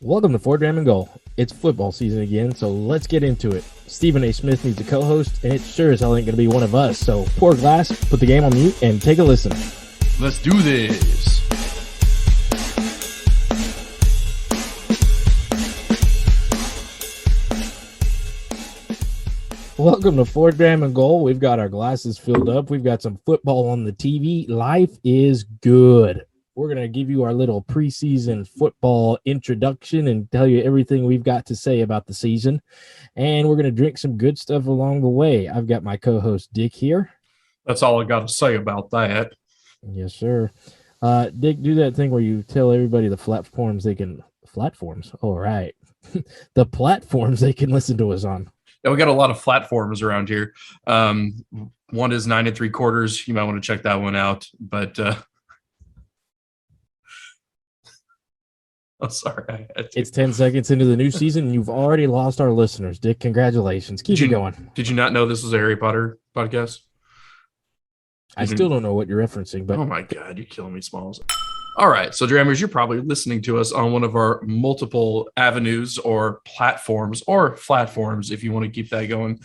Welcome to Ford Ram and Goal. It's football season again, so let's get into it. Stephen A. Smith needs a co-host, and it sure as hell ain't going to be one of us. So pour a glass, put the game on mute, and take a listen. Let's do this. Welcome to Ford Ram and Goal. We've got our glasses filled up. We've got some football on the TV. Life is good. We're going to give you our little preseason football introduction and tell you everything we've got to say about the season. And we're going to drink some good stuff along the way. I've got my co-host Dick here. That's all I got to say about that. Yes, sir. Dick, do that thing where you tell everybody the platforms they can... Platforms? All right. The platforms they can listen to us on. Yeah, we got a lot of platforms around here. One is 9 3/4. You might want to check that one out. But I'm sorry. It's 10 seconds into the new season, and you've already lost our listeners. Dick, congratulations. Keep it going. Did you not know this was a Harry Potter podcast? I still don't know what you're referencing, but oh my God, you're killing me, Smalls. All right, so Drammers, you're probably listening to us on one of our multiple avenues or platforms or flatforms if you want to keep that going.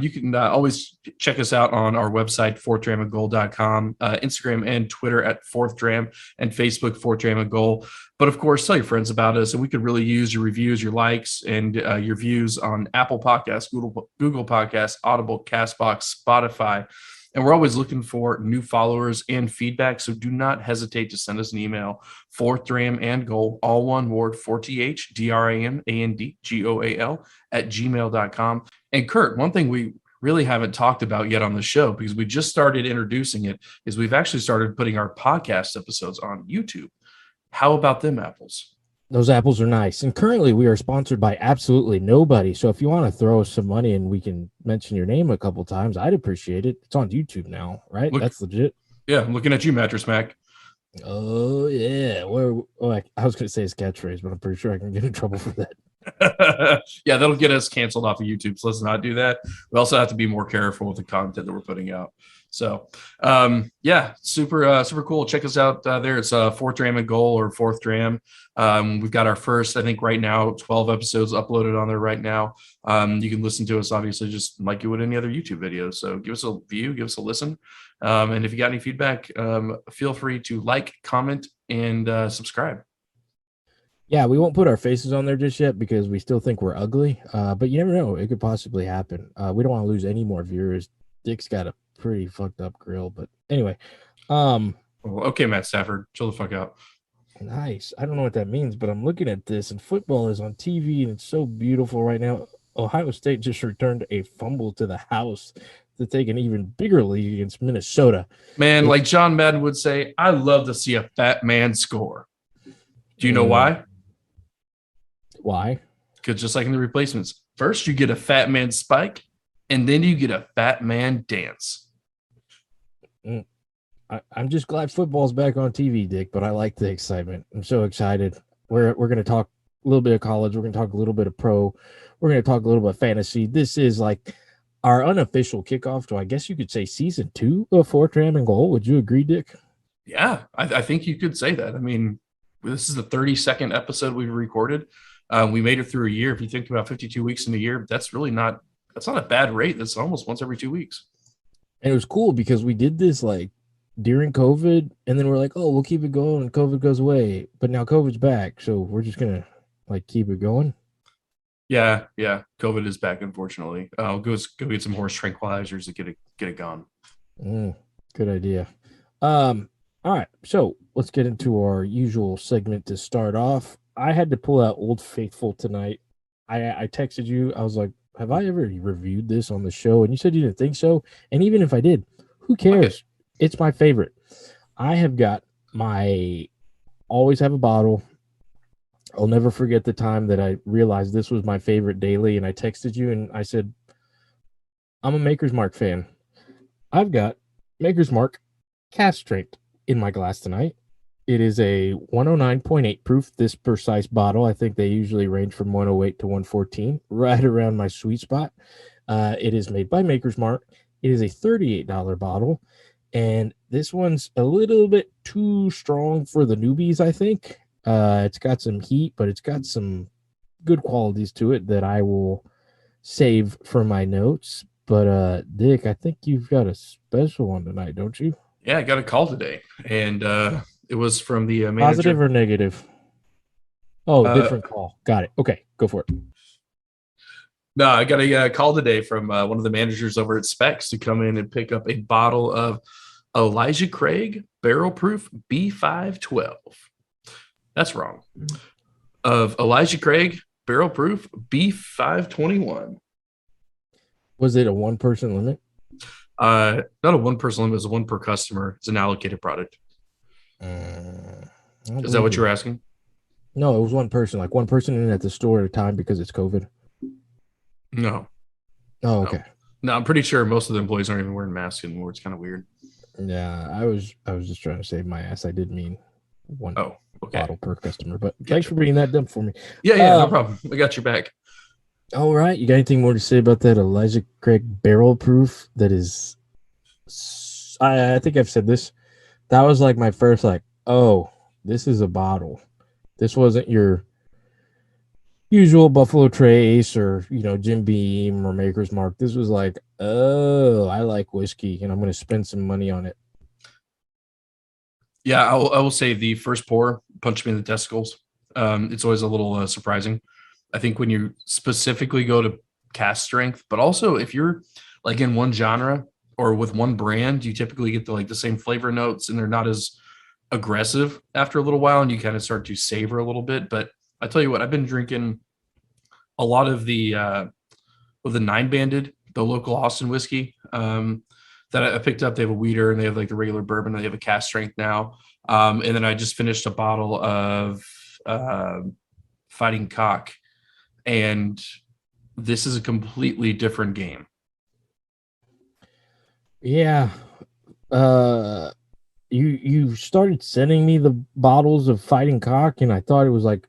You can always check us out on our website, fourthdramagoal.com, Instagram and Twitter at fourthdram, and Facebook, fourthdramagoal. But of course, tell your friends about us, and we could really use your reviews, your likes, and your views on Apple Podcasts, Google Podcasts, Audible, CastBox, Spotify. And we're always looking for new followers and feedback, so do not hesitate to send us an email, fourthdramagoal, all one word, 4THDRAMANDGOAL @gmail.com. And Kurt, one thing we really haven't talked about yet on the show, because we just started introducing it, is we've actually started putting our podcast episodes on YouTube. How about them apples? those apples are nice. And currently we are sponsored by absolutely nobody. So if you want to throw us some money and we can mention your name a couple times, I'd appreciate it. It's on YouTube now, right? That's legit. Yeah, I'm looking at you, Mattress Mac. Oh, yeah. I was going to say his catchphrase, but I'm pretty sure I can get in trouble for that. Yeah, that'll get us canceled off of YouTube. So let's not do that. We also have to be more careful with the content that we're putting out. So, yeah, super cool. Check us out there. It's Fourth Dram and Goal or Fourth Dram. We've got our first, I think right now, 12 episodes uploaded on there right now. You can listen to us, obviously, just like you would any other YouTube video. So give us a view, give us a listen. And if you got any feedback, feel free to like, comment, and subscribe. Yeah, we won't put our faces on there just yet because we still think we're ugly. But you never know. It could possibly happen. We don't want to lose any more viewers. Dick's got a pretty fucked up grill. But anyway. Okay, Matt Stafford. Chill the fuck out. Nice. I don't know what that means, but I'm looking at this, and football is on TV, and it's so beautiful right now. Ohio State just returned a fumble to the house to take an even bigger lead against Minnesota. Man, like John Madden would say, I love to see a fat man score. Do you know why? Why? Because just like in the replacements, first you get a fat man spike, and then you get a fat man dance. I'm just glad football's back on TV, Dick, but I like the excitement. I'm so excited. We're going to talk a little bit of college. We're going to talk a little bit of pro. We're going to talk a little bit of fantasy. This is like our unofficial kickoff to, I guess you could say, season 2 of Fourth Dram and Goal. Would you agree, Dick? Yeah, I think you could say that. I mean, this is the 32nd episode we've recorded. We made it through a year. If you think about 52 weeks in a year, that's not a bad rate. That's almost once every 2 weeks. And it was cool because we did this like during COVID, and then we're like, oh, we'll keep it going and COVID goes away. But now COVID's back, so we're just going to like keep it going. Yeah. COVID is back, unfortunately. I'll go get some horse tranquilizers to get it gone. Good idea. All right, so let's get into our usual segment to start off. I had to pull out Old Faithful tonight. I texted you. I was like, have I ever reviewed this on the show? And you said you didn't think so. And even if I did, who cares? Okay. It's my favorite. I have got always have a bottle. I'll never forget the time that I realized this was my favorite daily. And I texted you and I said, I'm a Maker's Mark fan. I've got Maker's Mark Cask Strength in my glass tonight. It is a 109.8 proof, this precise bottle. I think they usually range from 108 to 114, right around my sweet spot. It is made by Maker's Mark. It is a $38 bottle, and this one's a little bit too strong for the newbies, I think. It's got some heat, but it's got some good qualities to it that I will save for my notes. But Dick, I think you've got a special one tonight, don't you? Yeah, I got a call today, and it was from the Positive manager. or negative? Oh, Uh, different call. Got it. Okay, go for it. no, I got a call today from one of the managers over at Specs to come in and pick up a bottle of Elijah Craig Barrel Proof B512. That's wrong. Of Elijah Craig Barrel Proof B521. Was it a one-person limit? Not a one person limit, it's a one per customer. It's an allocated product. Is that what you were asking? No, it was one person. Like one person in at the store at a time because it's COVID. No. Oh, okay. No, I'm pretty sure most of the employees aren't even wearing masks anymore. It's kind of weird. Yeah, I was just trying to save my ass. I did mean one bottle per customer, but thanks for bringing that down for me. Yeah, no problem. I got your back. All right, you got anything more to say about that Elijah Craig Barrel Proof? That is, I think I've said this. That was like my first oh, this is a bottle. This wasn't your usual Buffalo Trace or Jim Beam or Maker's Mark. This was like, oh, I like whiskey and I'm going to spend some money on it. Yeah, I will say the first pour punched me in the testicles. It's always a little surprising. I think when you specifically go to cask strength, but also if you're like in one genre or with one brand, you typically get the same flavor notes and they're not as aggressive after a little while, and you kind of start to savor a little bit. But I tell you what, I've been drinking a lot of the 9-banded, the local Austin whiskey that I picked up. They have a weeder and they have like the regular bourbon. They have a cask strength now. And then I just finished a bottle of Fighting Cock, and this is a completely different game. Yeah. You started sending me the bottles of Fighting Cock, and I thought it was like,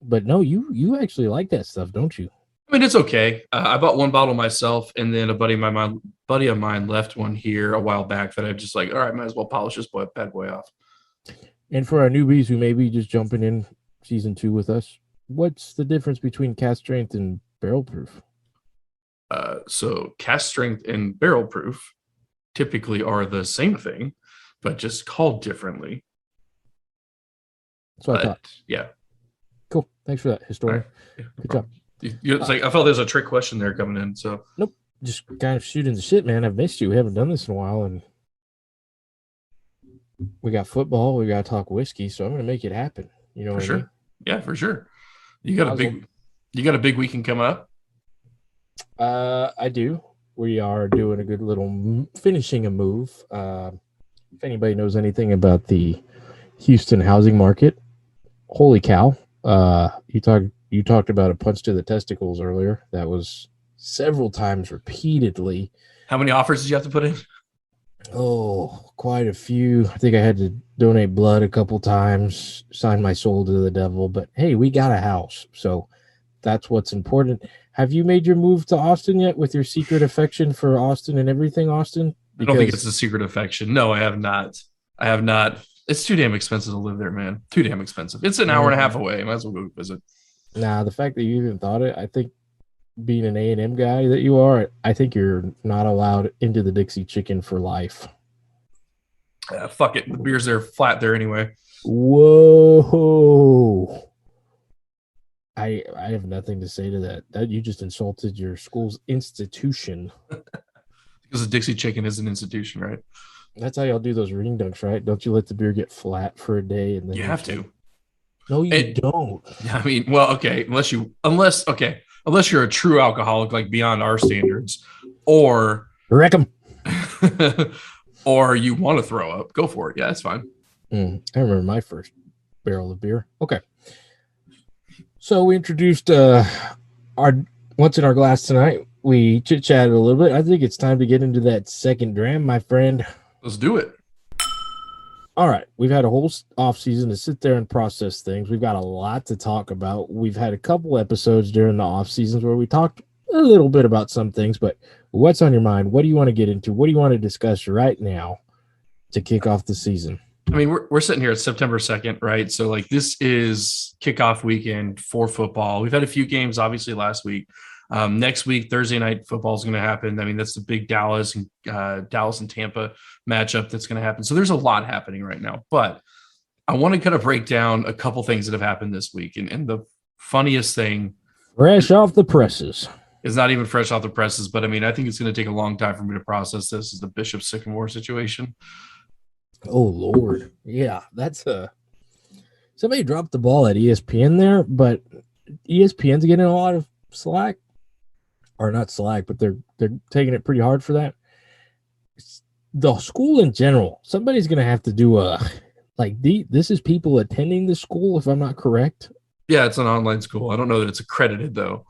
but no, you actually like that stuff, don't you? I mean, it's okay. I bought one bottle myself, and then a buddy of mine left one here a while back that I just like, all right, might as well polish this bad boy off. And for our newbies who may be just jumping in season 2 with us, what's the difference between cask strength and barrel proof? So cask strength and barrel proof typically are the same thing, but just called differently. So I thought. Yeah. Cool. Thanks for that, historian. Right. Yeah, good job. It's like I felt there's a trick question there coming in. So nope, just kind of shooting the shit, man. I've missed you. We haven't done this in a while, and we got football. We got to talk whiskey, so I'm going to make it happen. You know, for sure. I mean? Yeah, for sure. You got a big weekend coming up. I do. We are doing a good little finishing a move. If anybody knows anything about the Houston housing market, holy cow! You talked about a punch to the testicles earlier. That was several times repeatedly. How many offers did you have to put in? Oh, quite a few. I think I had to donate blood a couple times, sign my soul to the devil. But hey, we got a house, so that's what's important. Have you made your move to Austin yet with your secret affection for Austin and everything, Austin? I don't think it's a secret affection. No, I have not. It's too damn expensive to live there, man. Too damn expensive. It's an hour and a half away. Might as well go visit. Nah, the fact that you even thought it, I think being an A&M guy that you are, I think you're not allowed into the Dixie Chicken for life. Fuck it. The beers are flat there anyway. Whoa. I have nothing to say to that. That you just insulted your school's institution. Because the Dixie Chicken is an institution, right? That's how y'all do those ring dunks, right? Don't you let the beer get flat for a day and then you have to. No, you don't. I mean, well, okay, unless you're a true alcoholic, like beyond our standards, or wreck 'em. or you want to throw up, go for it. Yeah, that's fine. I remember my first barrel of beer. Okay. So we introduced our what's in our glass tonight. We chit-chatted a little bit. I think it's time to get into that second dram, my friend. Let's do it. All right. We've had a whole off season to sit there and process things. We've got a lot to talk about. We've had a couple episodes during the off seasons where we talked a little bit about some things, but what's on your mind? What do you want to get into? What do you want to discuss right now to kick off the season? I mean, we're sitting here at September 2nd, right? So like this is kickoff weekend for football. We've had a few games, obviously, last week. Next week, Thursday night football is going to happen. I mean, that's the big Dallas and Tampa matchup that's going to happen. So there's a lot happening right now. But I want to kind of break down a couple things that have happened this week. And the funniest thing, Fresh off the presses. is not even fresh off the presses, but I mean, I think it's going to take a long time for me to process this, is the Bishop Sycamore situation. Oh Lord, yeah, that's somebody dropped the ball at ESPN there, but ESPN's getting a lot of slack, or not slack, but they're taking it pretty hard for that. The school in general, somebody's gonna have to do this is people attending the school, if I'm not correct. Yeah, it's an online school. I don't know that it's accredited though.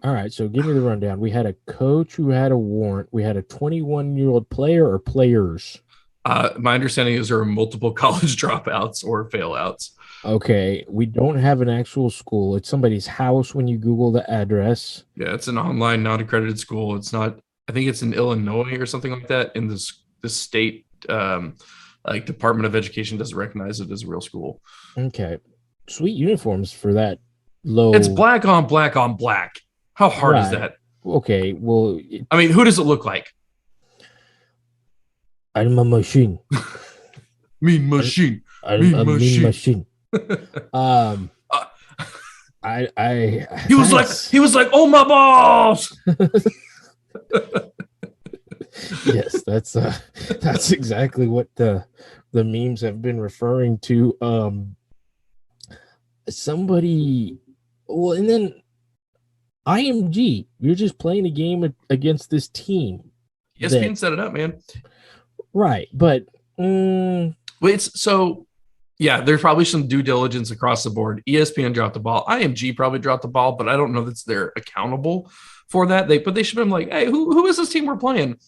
All right, so give me the rundown. We had a coach who had a warrant. We had a 21-year-old player or players. My understanding is there are multiple college dropouts or failouts. Okay, we don't have an actual school. It's somebody's house when you Google the address. Yeah, it's an online, non-accredited school. It's not. I think it's in Illinois or something like that. In this state, like Department of Education doesn't recognize it as a real school. Okay, sweet uniforms for that low. It's black on black on black. How hard is that? Okay, well, I mean, who does it look like? I'm a machine. Mean machine. I'm a mean machine. He was like, oh my balls. Yes, that's exactly what the memes have been referring to. Somebody, well, and then IMG, you're just playing a game against this team. ESPN set it up, man. Right, but there's probably some due diligence across the board. ESPN dropped the ball. IMG probably dropped the ball, but I don't know that they're accountable for that. They should have been like, hey, who is this team we're playing?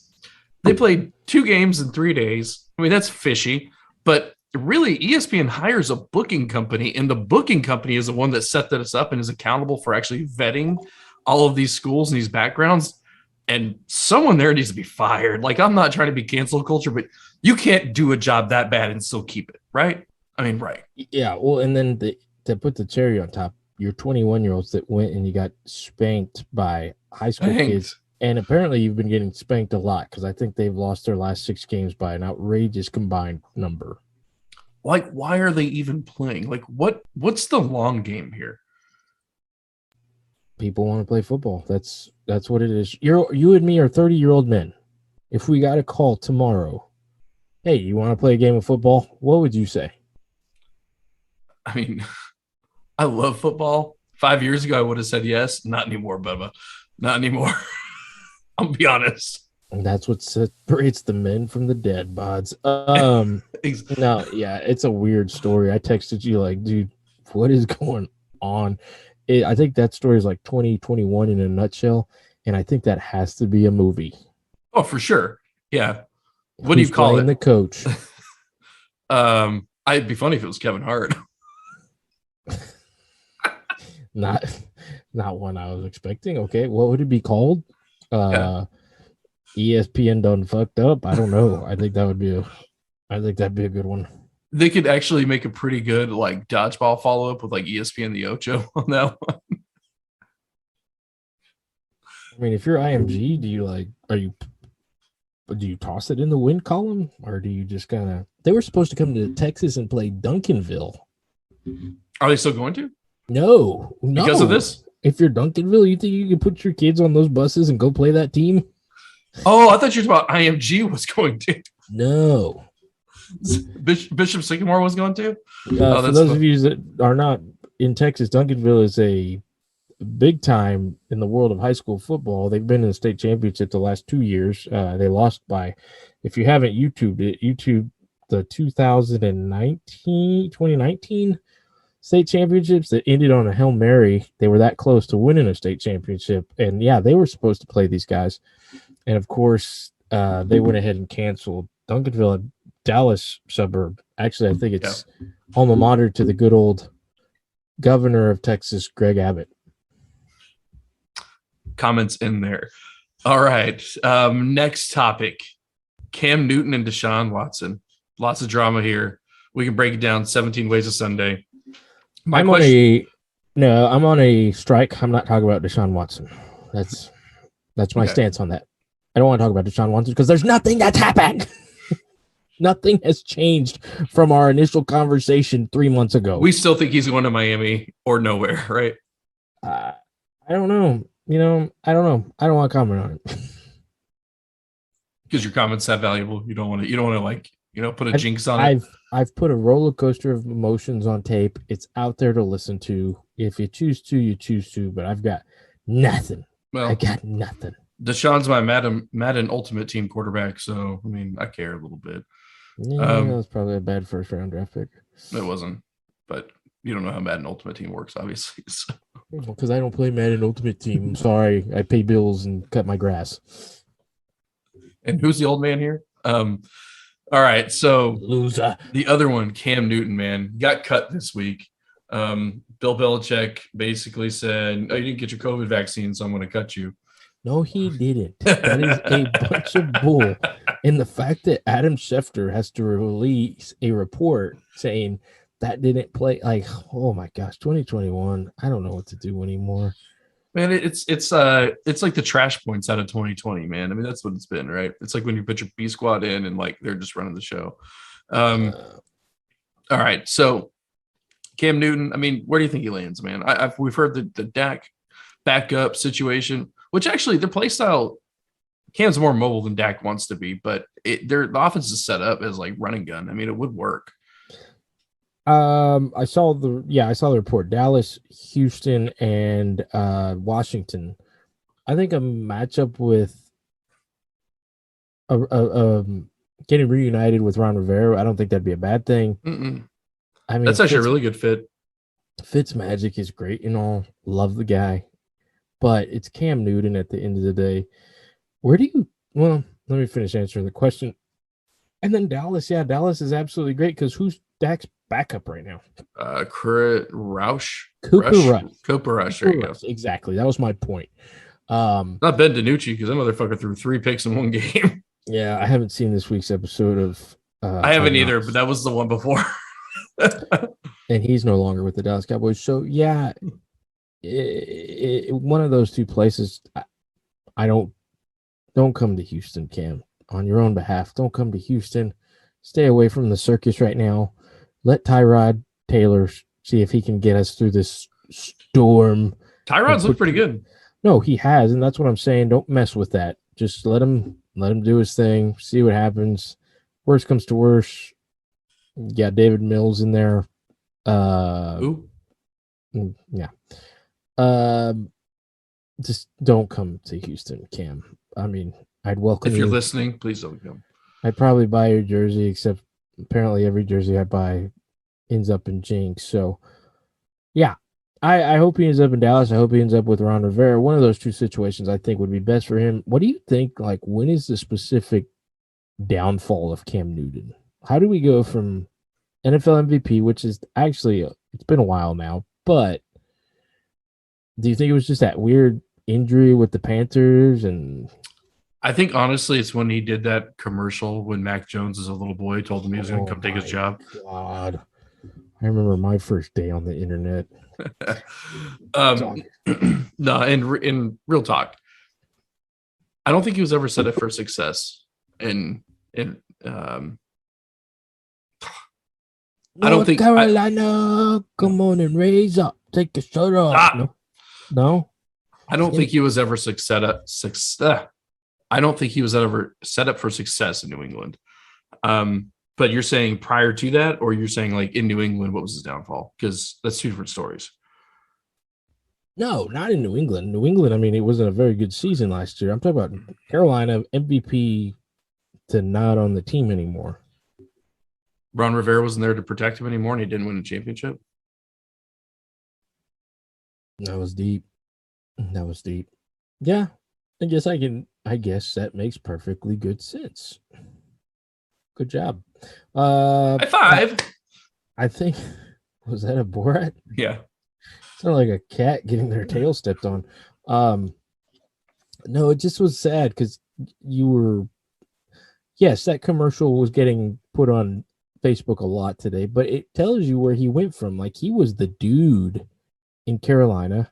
They played 2 games in 3 days. I mean, that's fishy, but really ESPN hires a booking company, and the booking company is the one that set this up and is accountable for actually vetting all of these schools and these backgrounds. And someone there needs to be fired. Like, I'm not trying to be cancel culture, but you can't do a job that bad and still keep it, right? I mean, right. Yeah, well, and then to put the cherry on top, you're 21-year-olds that went and you got spanked by high school kids. And apparently you've been getting spanked a lot, because I think they've lost their last 6 games by an outrageous combined number. Like, why are they even playing? Like, what's the long game here? People want to play football. That's what it is. You and me are 30-year-old men. If we got a call tomorrow, hey, you want to play a game of football? What would you say? I mean, I love football. 5 years ago, I would have said yes. Not anymore, Bubba. Not anymore. I'll be honest. And that's what separates the men from the dead, bods. No, yeah, it's a weird story. I texted you like, dude, what is going on? I think that story is like 2021 in a nutshell, and I think that has to be a movie. Oh, for sure. Yeah. What do you call it? The coach. It'd be funny if it was Kevin Hart. Not one I was expecting. Okay, what would it be called? ESPN done fucked up. I don't know. I think that'd be a good one. They could actually make a pretty good like dodgeball follow up with like ESPN the Ocho on that one. I mean, if you're IMG, do you toss it in the win column, or do you just kind of? They were supposed to come to Texas and play Duncanville. Are they still going to? No. Because of this? If you're Duncanville, you think you can put your kids on those buses and go play that team? Oh, I thought you were talking about IMG was going to. No. Bishop Sycamore was going to? For those of you that are not in Texas, Duncanville is a big time in the world of high school football. They've been in the state championship the last 2 years. They lost by, if you haven't YouTubed it, YouTube the 2019 state championships that ended on a Hail Mary. They were that close to winning a state championship. And yeah, they were supposed to play these guys. And of course, they went ahead and canceled. Duncanville, a Dallas suburb. Actually, I think it's alma mater to the good old governor of Texas, Greg Abbott. Comments in there. All right. Next topic. Cam Newton and Deshaun Watson. Lots of drama here. We can break it down 17 ways of Sunday. I'm on a strike. I'm not talking about Deshaun Watson. That's my stance on that. I don't want to talk about Deshaun Watson because there's nothing that's happened. Nothing has changed from our initial conversation 3 months ago. We still think he's going to Miami or nowhere, right? I don't know. I don't know. I don't want to comment on it. Because your comments that valuable. You don't want to put a jinx on it. I've put a roller coaster of emotions on tape. It's out there to listen to. If you choose to, you choose to, but I've got nothing. Well, I got nothing. Deshaun's my Madden Ultimate Team quarterback, so I mean, I care a little bit. Yeah, that was probably a bad first round draft pick. It wasn't, but you don't know how Madden Ultimate Team works, obviously. So. Because I don't play Madden Ultimate Team. I'm sorry. I pay bills and cut my grass. And who's the old man here? All right, so loser. The other one, Cam Newton, man, got cut this week. Bill Belichick basically said, "Oh, you didn't get your COVID vaccine, so I'm going to cut you." No, he didn't. That is a bunch of bull. And the fact that Adam Schefter has to release a report saying that didn't play, like, oh my gosh, 2021. I don't know what to do anymore. Man, it's like the trash points out of 2020, man. I mean, that's what it's been, right? It's like when you put your B squad in and like they're just running the show. All right, so Cam Newton, I mean, where do you think he lands, man? We've heard the Dak backup situation, which actually their play style, Cam's more mobile than Dak wants to be, but the offense is set up as like running gun. I mean, it would work. I saw the report. Dallas, Houston, and Washington. I think a matchup with getting reunited with Ron Rivera, I don't think that'd be a bad thing. Mm-mm. I mean, that's actually a really good fit. Fitzmagic is great and all. Love the guy. But it's Cam Newton at the end of the day. Well, let me finish answering the question. And then Dallas, Dallas is absolutely great because who's Dak's backup right now? Cooper Rush. There you go. Exactly. That was my point. Not Ben DiNucci because that motherfucker threw 3 picks in one game. Yeah, I haven't seen this week's episode of. I haven't either, but that was the one before. And he's no longer with the Dallas Cowboys. So yeah, one of those two places. I don't come to Houston, Cam. On your own behalf, don't come to Houston. Stay away from the circus right now. Let Tyrod Taylor see if he can get us through this storm. Tyrod's looked pretty good. No, he has, and that's what I'm saying. Don't mess with that. Just let him do his thing. See what happens. Worst comes to worst. Yeah, David Mills in there. Who? Yeah. Just don't come to Houston, Cam. I mean, I'd welcome if you're you. Listening, please don't come. I'd probably buy your jersey, except apparently every jersey I buy ends up in Jinx. So, yeah, I hope he ends up in Dallas. I hope he ends up with Ron Rivera. One of those two situations I think would be best for him. What do you think? Like, when is the specific downfall of Cam Newton? How do we go from NFL MVP, which is actually, it's been a while now, but do you think it was just that weird injury with the Panthers? And I think honestly, it's when he did that commercial when Mac Jones as a little boy told him he was going to come take his job. God, I remember my first day on the internet. No, in real talk, I don't think he was ever set up for success. I don't think Carolina, come on and raise up, take the shirt off. No. I don't think he was ever I don't think he was ever set up for success in New England. But you're saying prior to that, or you're saying like in New England, what was his downfall? Because that's two different stories. No, not in New England. New England, I mean, it wasn't a very good season last year. I'm talking about Carolina MVP to not on the team anymore. Ron Rivera wasn't there to protect him anymore, and he didn't win a championship. That was deep. Yeah, I guess that makes perfectly good sense. Good job. High five. I think, was that a Borat? Yeah. Sounded like a cat getting their tail stepped on. No, it just was sad because that commercial was getting put on Facebook a lot today, but it tells you where he went from. Like, he was the dude in Carolina,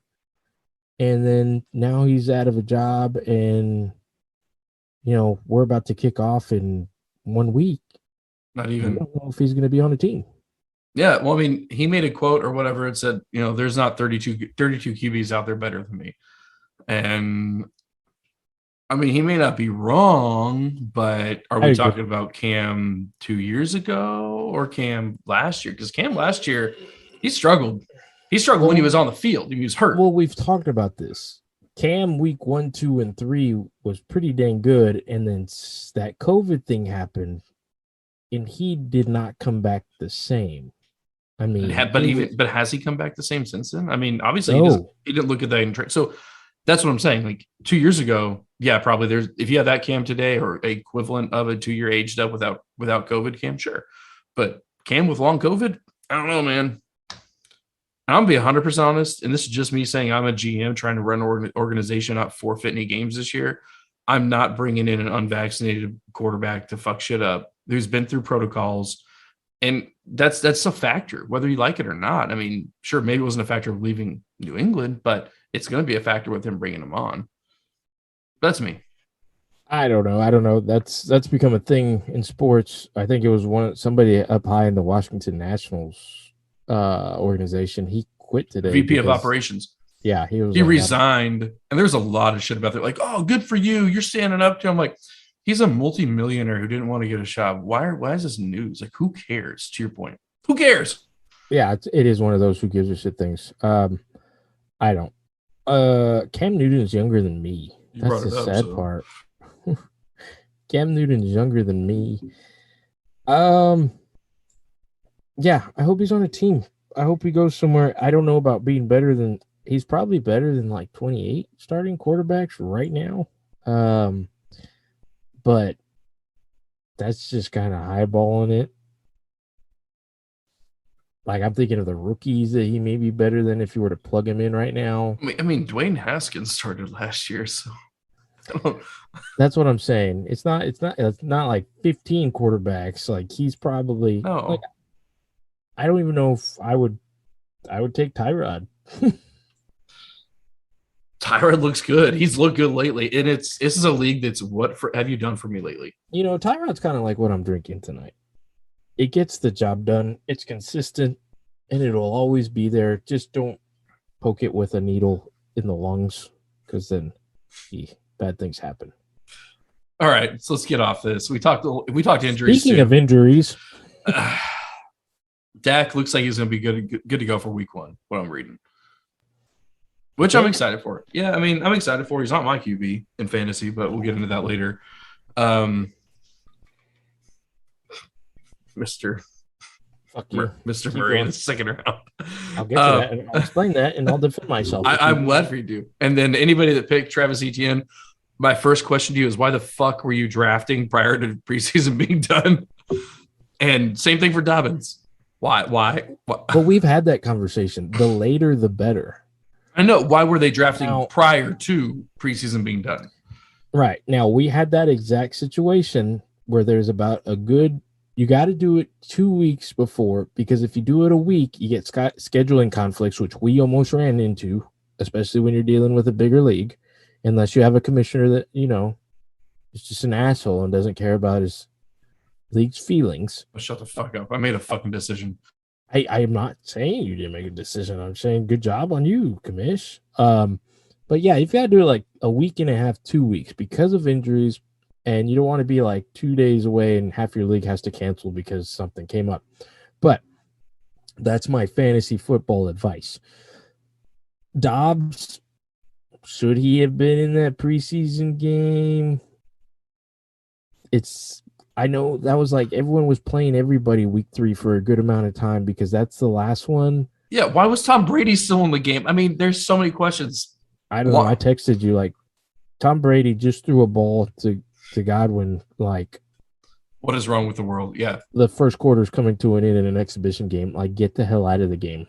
and then now he's out of a job, and we're about to kick off in 1 week. Not We even. don't know if he's going to be on a team. Yeah, well, I mean, he made a quote or whatever. It said, there's not 32 QBs out there better than me. And I mean, he may not be wrong, but are we talking about Cam 2 years ago or Cam last year? Because Cam last year, he struggled. He struggled when he was on the field. He was hurt. Well, we've talked about this. Cam week 1, 2, and 3 was pretty dang good, and then that COVID thing happened, and he did not come back the same. I mean, but has he come back the same since then? I mean, obviously he didn't look at that in trade. So that's what I'm saying. Like 2 years ago, yeah, probably if you had that Cam today or equivalent of a 2-year aged up without COVID Cam, sure. But Cam with long COVID, I don't know, man. I'm gonna be 100% honest, and this is just me saying I'm a GM trying to run an organization, not forfeit any games this year. I'm not bringing in an unvaccinated quarterback to fuck shit up who's been through protocols. And that's a factor, whether you like it or not. I mean, sure, maybe it wasn't a factor of leaving New England, but it's going to be a factor with him bringing him on. That's me. I don't know. That's become a thing in sports. I think it was somebody up high in the Washington Nationals organization. He quit today. VP of operations. Yeah, he resigned, and there's a lot of shit about that. Like, oh, good for you. You're standing up to him. Like, he's a multimillionaire who didn't want to get a job. Why is this news? Like, who cares? To your point, who cares? Yeah, it is one of those who gives a shit things. I don't. Cam Newton's younger than me. That's the sad part. Cam Newton's younger than me. Yeah, I hope he's on a team. I hope he goes somewhere. I don't know about being better than. He's probably better than like 28 starting quarterbacks right now. But that's just kind of highballing it. Like, I'm thinking of the rookies that he may be better than if you were to plug him in right now. I mean, Dwayne Haskins started last year, so that's what I'm saying. It's not like 15 quarterbacks. Like, he's probably like, I don't even know if I would take Tyrod. Tyrod looks good. He's looked good lately. And this is a league that's have you done for me lately? Tyrod's kind of like what I'm drinking tonight. It gets the job done. It's consistent, and it'll always be there. Just don't poke it with a needle in the lungs, because then bad things happen. All right, so let's get off this. We talked injuries. Speaking of injuries, Dak looks like he's going to be good to go for week 1. What I'm reading, which I'm excited for. Yeah, I mean, I'm excited for. He's not my QB in fantasy, but we'll get into that later. Mr. Murray in the second round. I'll get to that, and I'll explain that, and I'll defend myself. I'm glad for you to. And then anybody that picked Travis Etienne, my first question to you is, why the fuck were you drafting prior to preseason being done? And same thing for Dobbins. Why? Well, we've had that conversation. The later, the better. I know. Why were they drafting prior to preseason being done? Right. Now, we had that exact situation where there's about you got to do it 2 weeks before, because if you do it a week, you get scheduling conflicts, which we almost ran into, especially when you're dealing with a bigger league, unless you have a commissioner that, is just an asshole and doesn't care about his league's feelings. Shut the fuck up. I made a fucking decision. I am not saying you didn't make a decision. I'm saying good job on you, commish. But yeah, you've got to do it like a week and a half, 2 weeks because of injuries. And you don't want to be like 2 days away and half your league has to cancel because something came up. But that's my fantasy football advice. Dobbs, should he have been in that preseason game? I know that was like everyone was playing everybody week 3 for a good amount of time because that's the last one. Yeah, why was Tom Brady still in the game? I mean, there's so many questions. I don't know. I texted you like, Tom Brady just threw a ball to Godwin. Like, what is wrong with the world? Yeah, the first quarter is coming to an end in an exhibition game. Like, get the hell out of the game.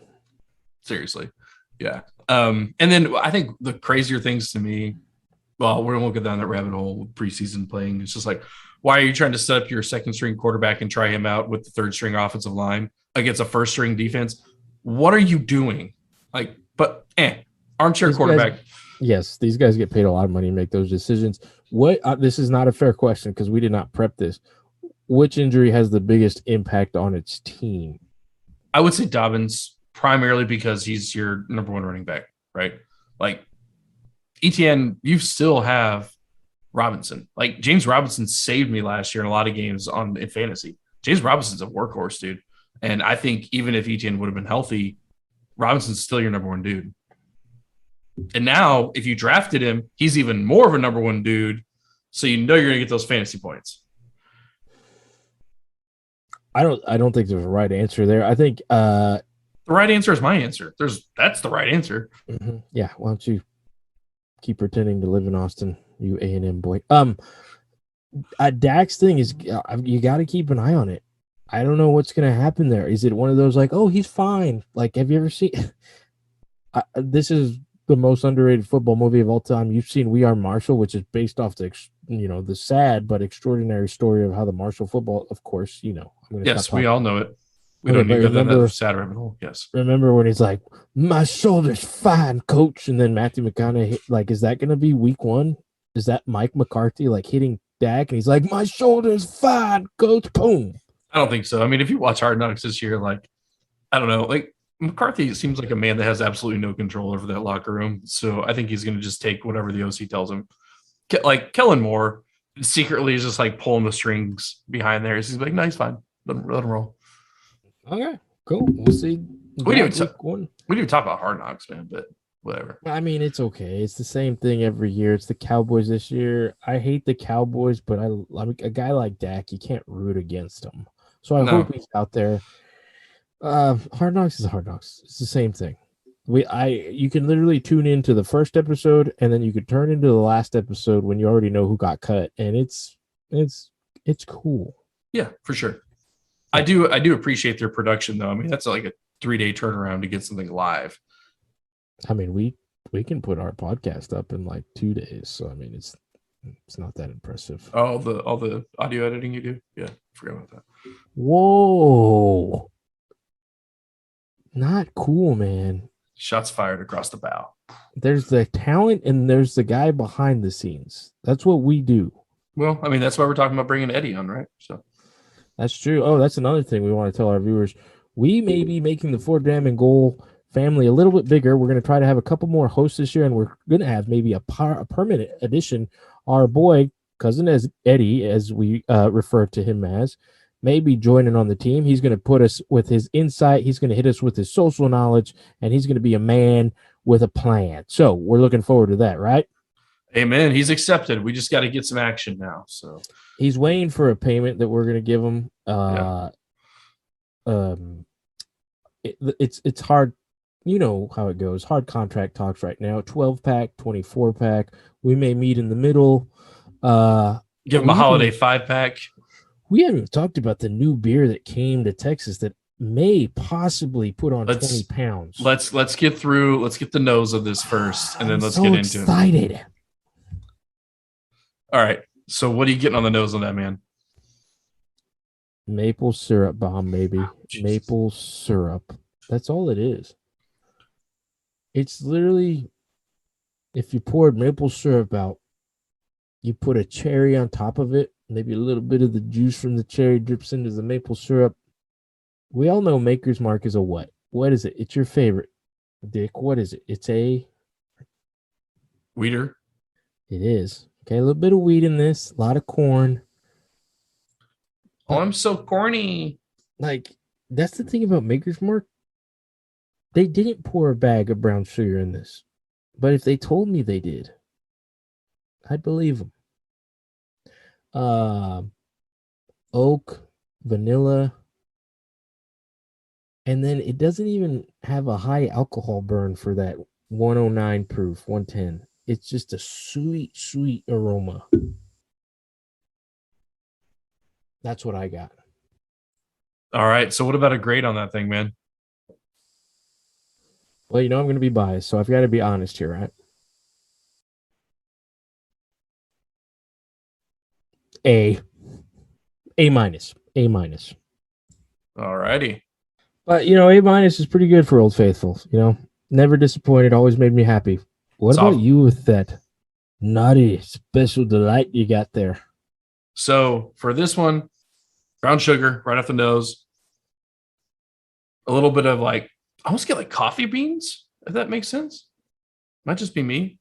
Seriously, yeah. And then I think the crazier things to me. Well, we won't get down that rabbit hole with preseason playing. It's just like, Why are you trying to set up your second string quarterback and try him out with the third string offensive line against a first string defense? What are you doing? Armchair These guys, quarterback. yes, these guys get paid a lot of money to make those decisions. What this is not a fair question because we did not prep this. Which injury has the biggest impact on its team? I would say Dobbins primarily because he's your number one running back, right? Like ETN, you still have Robinson. Like James Robinson saved me last year in a lot of games in fantasy. James Robinson's a workhorse, dude. And I think even if ETN would have been healthy, Robinson's still your number one dude. And now, if you drafted him, he's even more of a number one dude. So you know you're going to get those fantasy points. I don't think there's a right answer there. I think the right answer is my answer. That's the right answer. Mm-hmm. Yeah. Why don't you keep pretending to live in Austin, you A&M boy? Dak's thing is you got to keep an eye on it. I don't know what's going to happen there. Is it one of those like, oh, he's fine? Like, have you ever seen? This is the most underrated football movie of all time. You've seen We Are Marshall, which is based off the sad but extraordinary story of how the Marshall football. Of course, Yes, we all know it. We Okay, don't need to go down remember- that sad rabbit hole. Yes. Remember when he's like, "My shoulder's fine, coach," and then Matthew McConaughey, like, is that going to be week 1? Is that Mike McCarthy like hitting Dak and he's like, "My shoulder's fine, coach," boom? I don't think so. I mean, if you watch Hard Knocks this year, like, I don't know, like McCarthy seems like a man that has absolutely no control over that locker room. So I think he's going to just take whatever the OC tells him. Like Kellen Moore secretly is just like pulling the strings behind there. He's like, no, he's fine. Let him roll. Okay, cool. We'll see. We didn't even talk about Hard Knocks, man, but whatever. I mean, it's okay. It's the same thing every year. It's the Cowboys this year. I hate the Cowboys, but I mean, a guy like Dak, you can't root against him. So I hope he's out there. Hard Knocks is Hard Knocks. It's the same thing. You can literally tune into the first episode and then you could turn into the last episode when you already know who got cut, and it's cool. Yeah, for sure. I do appreciate their production though. I mean, that's like a 3-day turnaround to get something live. I mean, we can put our podcast up in like 2 days, so I mean, it's not that impressive. All the audio editing you do, yeah, forgot about that. Whoa, not cool, man. Shots fired across the bow. There's the talent and there's the guy behind the scenes. That's what we do. Well, I mean, that's why we're talking about bringing Eddie on, right? So that's true. Oh, that's another thing we want to tell our viewers. We may be making the 4 Damn and Goal family a little bit bigger. We're going to try to have a couple more hosts this year, and we're going to have maybe a permanent addition. Our boy, cousin as Eddie, as we refer to him as, may be joining on the team. He's going to put us with his insight. He's going to hit us with his social knowledge, and he's going to be a man with a plan. So we're looking forward to that, right? Amen. He's accepted. We just got to get some action now. So he's waiting for a payment that we're going to give him. It's hard. You know how it goes. Hard contract talks right now. 12-pack, 24-pack. We may meet in the middle. Give him a holiday 5-pack. We haven't even talked about the new beer that came to Texas that may possibly put on 20 pounds. Let's get the nose of this first, and then let's get into it. All right. So what are you getting on the nose on that, man? Maple syrup bomb, baby. Maple syrup. That's all it is. It's literally, if you poured maple syrup out, you put a cherry on top of it, maybe a little bit of the juice from the cherry drips into the maple syrup. We all know Maker's Mark is a what? What is it? It's your favorite. Dick, what is it? It's a Weeder. It is. Okay, a little bit of wheat in this, a lot of corn. Oh, I'm so corny. Like, that's the thing about Maker's Mark. They didn't pour a bag of brown sugar in this. But if they told me they did, I'd believe them. Oak, vanilla, and then it doesn't even have a high alcohol burn for that 109 proof, 110. It's just a sweet, sweet aroma. That's what I got. All right. So what about a grade on that thing, man? Well, I'm going to be biased, so I've got to be honest here, right? A. A minus. A minus. All righty. But A minus is pretty good for Old Faithful. Never disappointed. Always made me happy. What about you with that naughty special delight you got there? So for this one, brown sugar right off the nose. A little bit of I almost get coffee beans, if that makes sense. Might just be me.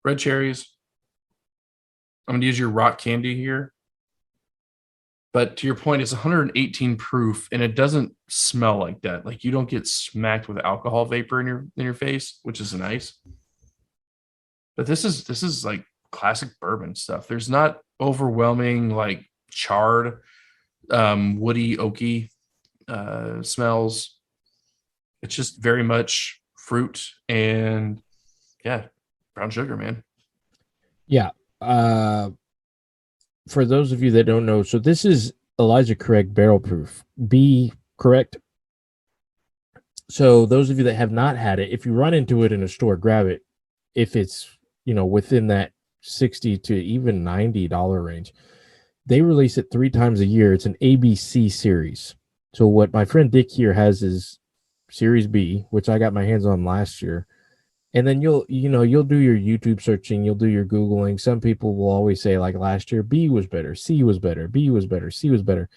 Red cherries. I'm going to use your rock candy here. But to your point, it's 118 proof, and it doesn't smell like that. You don't get smacked with alcohol vapor in your face, which is nice. But this is classic bourbon stuff. There's not overwhelming charred, woody, oaky smells. It's just very much fruit and brown sugar, man. Yeah. For those of you that don't know, so this is Elijah Craig barrel proof. B, correct? So those of you that have not had it, if you run into it in a store, grab it. If it's, within that $60 to even $90 range. They release it 3 times a year. It's an ABC series. So what my friend Dick here has is Series B, which I got my hands on last year. And then you'll do your YouTube searching, you'll do your Googling. Some people will always say last year, B was better, C was better, B was better, C was better.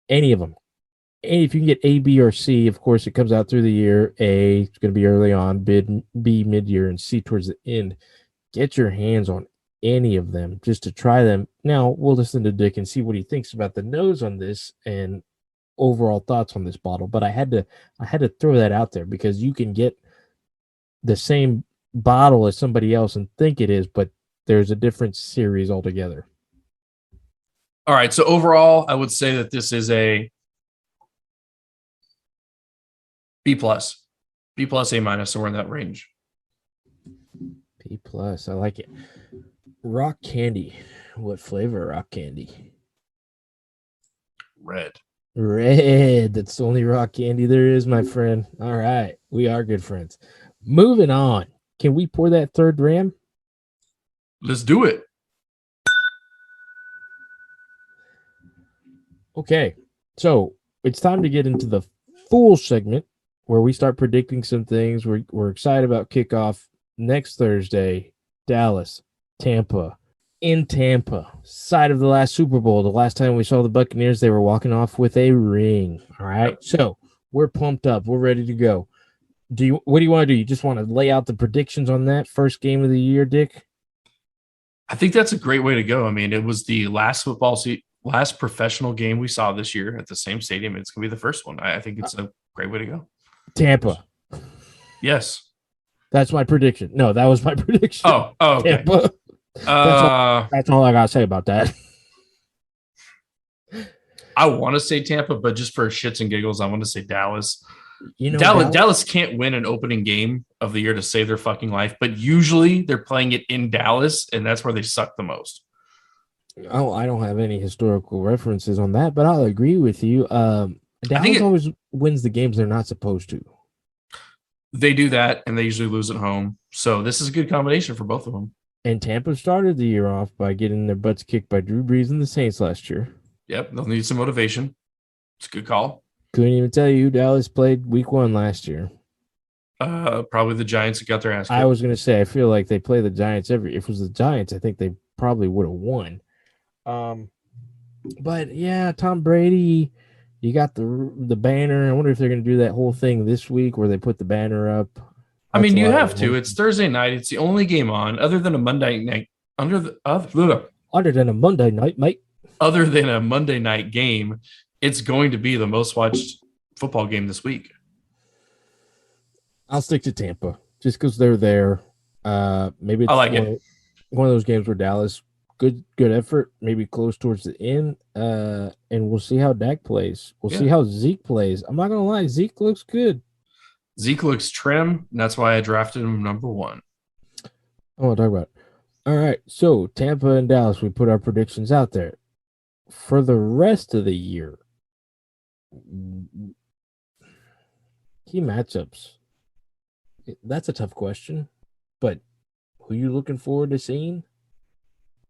Any of them. And if you can get A, B, or C, of course, it comes out through the year. A, it's going to be early on, B, mid-year, and C towards the end. Get your hands on any of them just to try them. Now, we'll listen to Dick and see what he thinks about the nose on this and overall thoughts on this bottle. But I had to throw that out there because you can get the same bottle as somebody else and think it is, but there's a different series altogether. All right. So overall, I would say that this is a B plus, A minus, somewhere in that range. B plus. I like it. Rock candy. What flavor rock candy? Red. That's the only rock candy there is, my friend. All right. We are good friends. Moving on. Can we pour that third ram? Let's do it. Okay. So it's time to get into the full segment where we start predicting some things. We're excited about kickoff next Thursday. Dallas, Tampa. In Tampa, side of the last Super Bowl. The last time we saw the Buccaneers, they were walking off with a ring. All right. Yep. So we're pumped up. We're ready to go. What do you want to do? You just want to lay out the predictions on that first game of the year, Dick? I think that's a great way to go. I mean, it was the last last professional game we saw this year at the same stadium. It's going to be the first one. I think it's a great way to go. Tampa. Yes. That's my prediction. No, that was my prediction. Oh, okay. Tampa. That's all I got to say about that. I want to say Tampa, but just for shits and giggles, I want to say Dallas. Dallas can't win an opening game of the year to save their fucking life, but usually they're playing it in Dallas, and that's where they suck the most. Oh, I don't have any historical references on that, but I'll agree with you. Dallas always wins the games they're not supposed to. They do that, and they usually lose at home. So this is a good combination for both of them. And Tampa started the year off by getting their butts kicked by Drew Brees and the Saints last year. Yep, they'll need some motivation. It's a good call. Couldn't even tell you who Dallas played week 1 last year. Probably the Giants got their ass kicked. I was going to say, I feel like they play the Giants if it was the Giants, I think they probably would have won. But yeah, Tom Brady, you got the banner. I wonder if they're going to do that whole thing this week where they put the banner up. I mean, you have to. It's Thursday night. It's the only game on, other than a Monday night. Other than a Monday night, mate. Other than a Monday night game, it's going to be the most watched football game this week. I'll stick to Tampa just because they're there. Maybe it's one of those games where Dallas, good effort, maybe close towards the end. And we'll see how Dak plays. We'll see how Zeke plays. I'm not going to lie. Zeke looks good. Zeke looks trim, and that's why I drafted him number 1. I want to talk about it. All right, so Tampa and Dallas, we put our predictions out there. For the rest of the year, key matchups. That's a tough question, but who are you looking forward to seeing?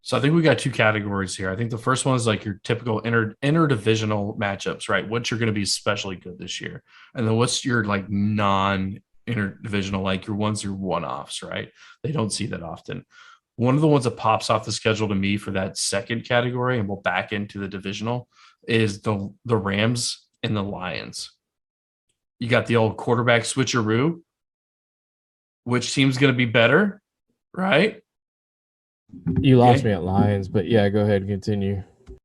So I think we got two categories here. I think the first one is like your typical interdivisional matchups, right? What you're going to be especially good this year, and then what's your like non interdivisional, like your ones your one offs, right? They don't see that often. One of the ones that pops off the schedule to me for that second category, and we'll back into the divisional, is the Rams and the Lions. You got the old quarterback switcheroo. Which team's going to be better, right? You lost me at Lions, but yeah, go ahead and continue. You're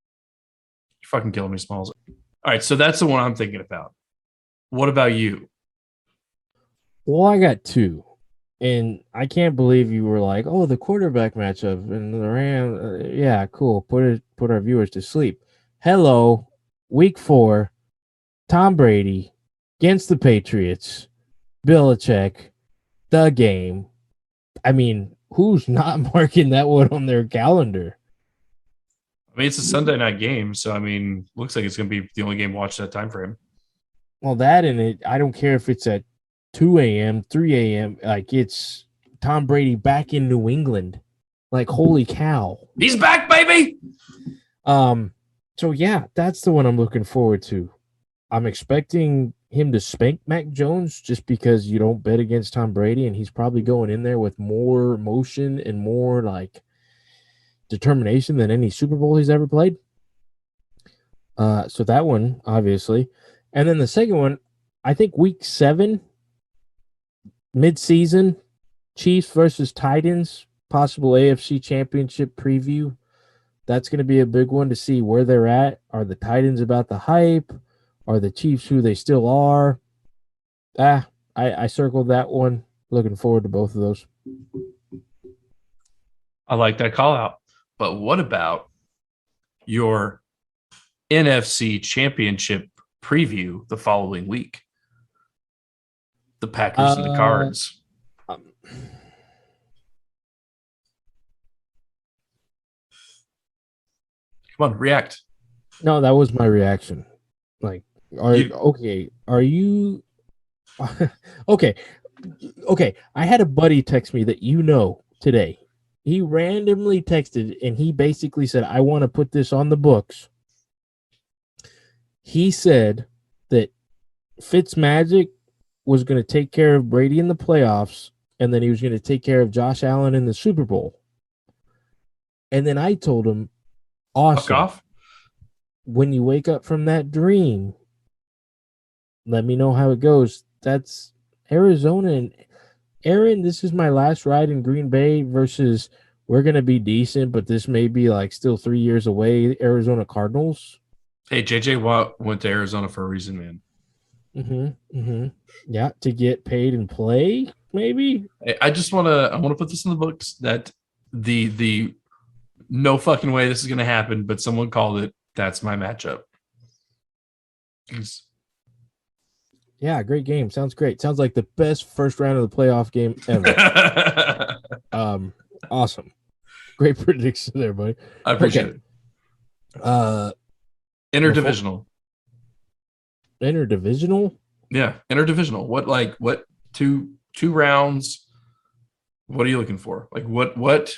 fucking killing me, Smalls. All right, so that's the one I'm thinking about. What about you? Well, I got two, and I can't believe you were like, "Oh, the quarterback matchup and the Rams." Yeah, cool. Put our viewers to sleep. Hello, Week 4, Tom Brady against the Patriots. Belichick, the game. I mean, who's not marking that one on their calendar? I mean, it's a Sunday night game, so I mean, looks like it's going to be the only game watched that time frame. Well, that and it. I don't care if it's at 2 a.m., 3 a.m. Like it's Tom Brady back in New England. Like holy cow, he's back, baby. So yeah, that's the one I'm looking forward to. I'm expecting him to spank Mac Jones just because you don't bet against Tom Brady, and he's probably going in there with more motion and more like determination than any Super Bowl he's ever played. So that one, obviously. And then the second one, I think week 7, mid-season, Chiefs versus Titans, possible AFC Championship preview. That's going to be a big one to see where they're at. Are the Titans about the hype? Are the Chiefs who they still are? I circled that one. Looking forward to both of those. I like that call out. But what about your NFC Championship preview the following week? The Packers and the Cards. Come on, react. No, that was my reaction. Like, are you okay? Okay, I had a buddy text me that today. He randomly texted and he basically said, "I want to put this on the books." He said that Fitzmagic was going to take care of Brady in the playoffs, and then he was going to take care of Josh Allen in the Super Bowl. And then I told him, awesome. Fuck off. When you wake up from that dream, let me know how it goes. That's Arizona. And Aaron, this is my last ride in Green Bay versus we're going to be decent, but this may be like still 3 years away, Arizona Cardinals. Hey, JJ Watt went to Arizona for a reason, man. Yeah, to get paid and play, maybe. I want to put this in the books that the no fucking way this is going to happen, but someone called it. That's my matchup. Yeah, great game. Sounds great. Sounds like the best first round of the playoff game ever. Awesome. Great prediction there, buddy. I appreciate it. Interdivisional. Interdivisional? Yeah, interdivisional. What two rounds? What are you looking for? Like what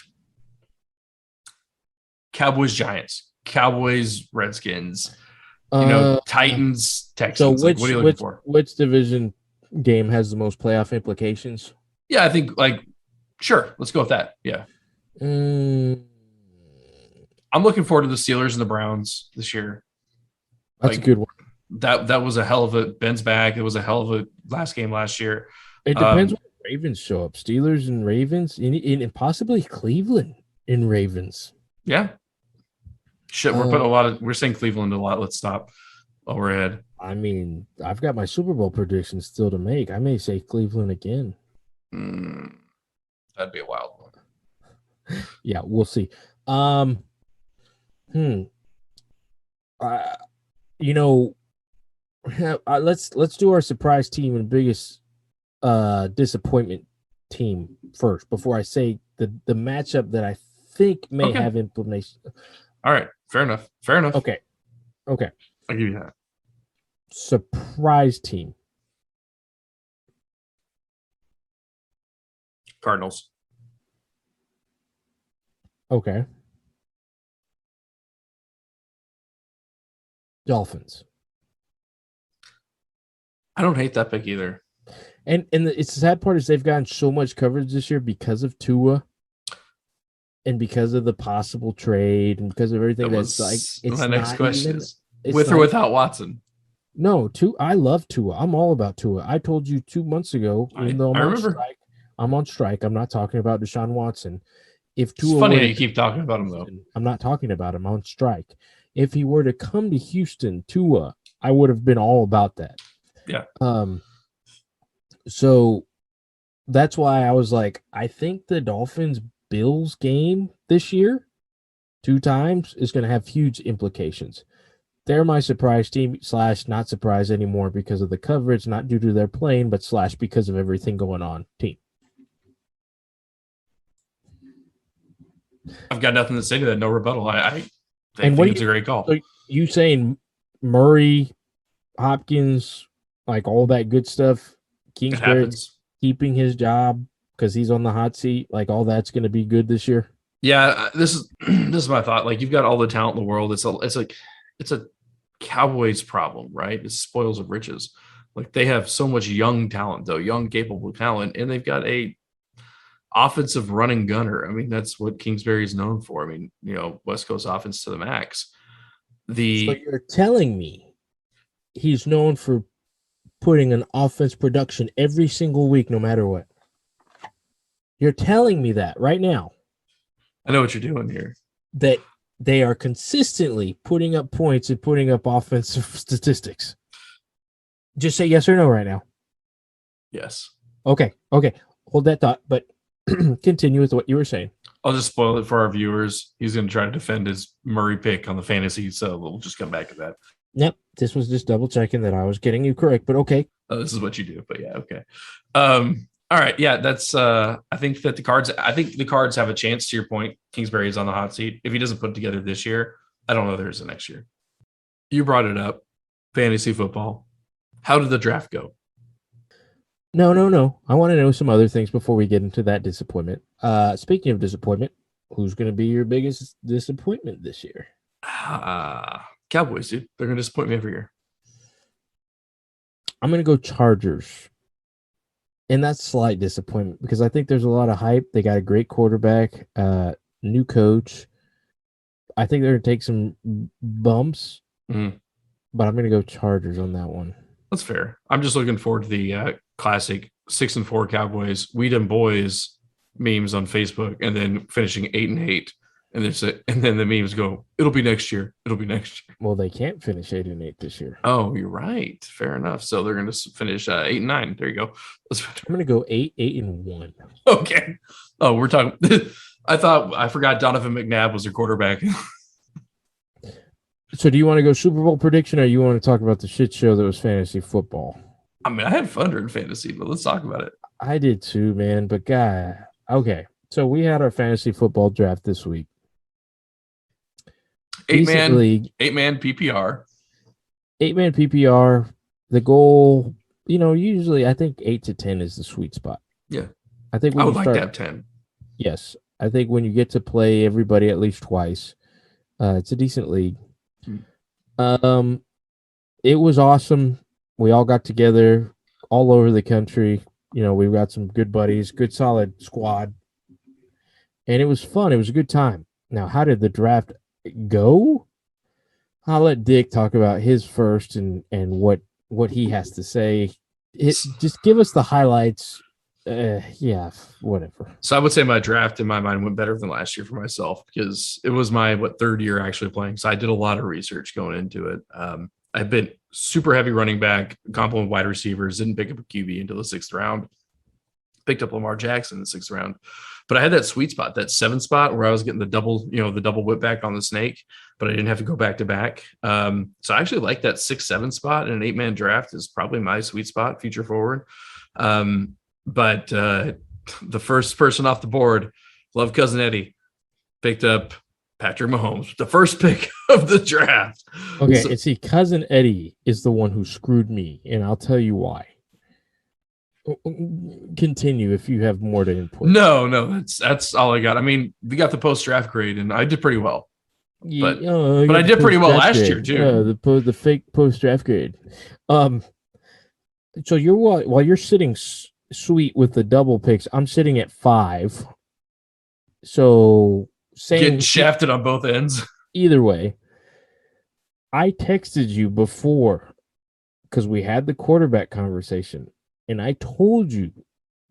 Cowboys Giants, Cowboys Redskins, Titans Texans. So what are you looking for? Which division game has the most playoff implications? Yeah, I think sure. Let's go with that. Yeah. I'm looking forward to the Steelers and the Browns this year. That's a good one. That was a hell of a Ben's back. It was a hell of a last game last year. It depends when the Ravens show up. Steelers and Ravens, and possibly Cleveland and Ravens. Yeah. Shit, we're saying Cleveland a lot. Let's stop while we're ahead. I mean, I've got my Super Bowl predictions still to make. I may say Cleveland again. That'd be a wild one. Yeah, we'll see. Let's do our surprise team and biggest disappointment team first before I say the matchup that I think may have implication. All right, fair enough. Okay. I'll give you that. Surprise team. Cardinals. Okay. Dolphins. I don't hate that pick either. And it's the sad part is they've gotten so much coverage this year because of Tua and because of the possible trade and because of everything That that's like was it's my next not question even is it's with or not without Watson. no, I love Tua. I'm all about Tua. I told you 2 months ago, even though I remember. I'm on strike. I'm not talking about Deshaun Watson. If It's Tua funny were that to you come keep talking about him though. Houston, I'm not talking about him. I'm on strike. If he were to come to Houston, Tua, I would have been all about that. Yeah. So that's why I was like, I think the Dolphins Bills game this year, 2 times, is going to have huge implications. They're my surprise team / not surprised anymore because of the coverage, not due to their playing, but / because of everything going on team. I've got nothing to say to that. No rebuttal. I And think it's a great call. So you saying Murray, Hopkins, like all that good stuff, It Kingsbury happens. keeping his job because he's on the hot seat, like all that's going to be good this year? Yeah, this is my thought. Like you've got all the talent in the world. It's a Cowboys problem, right? It's spoils of riches. Like they have so much young talent, though, young capable talent, and they've got a offensive running gunner. I mean, that's what Kingsbury is known for. I mean, West Coast offense to the max. So you're telling me he's known for putting an offense production every single week, no matter what? You're telling me that right now. I know what you're doing here. That they are consistently putting up points and putting up offensive statistics. Just say yes or no right now. Yes. Okay. Hold that thought, but continue with what you were saying. I'll just spoil it for our viewers. He's going to try to defend his Murray pick on the fantasy, so we'll just come back to that. Yep. This was just double checking that I was getting you correct, but okay. This is what you do, but yeah, okay. All right, yeah, that's I think the Cards have a chance. To your point, Kingsbury is on the hot seat. If he doesn't put it together this year, I don't know there's the next year. You brought it up, fantasy football. How did the draft go? No. I want to know some other things before we get into that disappointment. Speaking of disappointment, who's going to be your biggest disappointment this year? Cowboys, dude. They're going to disappoint me every year. I'm going to go Chargers. And that's slight disappointment because I think there's a lot of hype. They got a great quarterback, new coach. I think they're going to take some bumps, but I'm going to go Chargers on that one. That's fair. I'm just looking forward to the classic 6-4 Cowboys, we them boys memes on Facebook, and then finishing 8-8. And then the memes go, it'll be next year. It'll be next year. Well, they can't finish 8-8 this year. Oh, you're right. Fair enough. So they're going to finish 8-9. There you go. I'm going to go 8-1. Okay. Oh, we're talking. I forgot Donovan McNabb was their quarterback. So do you want to go Super Bowl prediction or you want to talk about the shit show that was fantasy football? I mean, I had fun during fantasy, but let's talk about it. I did too, man. But God, okay. So we had our fantasy football draft this week. 8-man league, 8-man PPR. 8-man PPR. The goal, usually I think 8 to 10 is the sweet spot. Yeah. I think I would like to have 10. Yes. I think when you get to play everybody at least twice, it's a decent league. It was awesome. We all got together all over the country. We've got some good buddies, good solid squad. And it was fun. It was a good time. Now, how did the draft go? I'll let Dick talk about his first and what he has to say. Just give us the highlights. Yeah, whatever. So I would say my draft in my mind went better than last year for myself because it was my third year actually playing. So I did a lot of research going into it. I've been super heavy running back, complement wide receivers, didn't pick up a QB until the 6th round. Picked up Lamar Jackson in the 6th round. But I had that sweet spot, that 7 spot where I was getting the double whip back on the snake, but I didn't have to go back to back. So I actually like that 6-7 spot in an 8-man draft is probably my sweet spot, future forward. But the first person off the board, love Cousin Eddie, picked up Patrick Mahomes, the first pick of the draft. Okay, and see, Cousin Eddie is the one who screwed me, and I'll tell you why. Continue if you have more to input. No, that's all I got. I mean, we got the post-draft grade, and I did pretty well. But I did pretty well last year too. The fake post draft grade. So while you're sitting sweet with the double picks, I'm sitting at 5. So getting shafted on both ends. Either way, I texted you before because we had the quarterback conversation, and I told you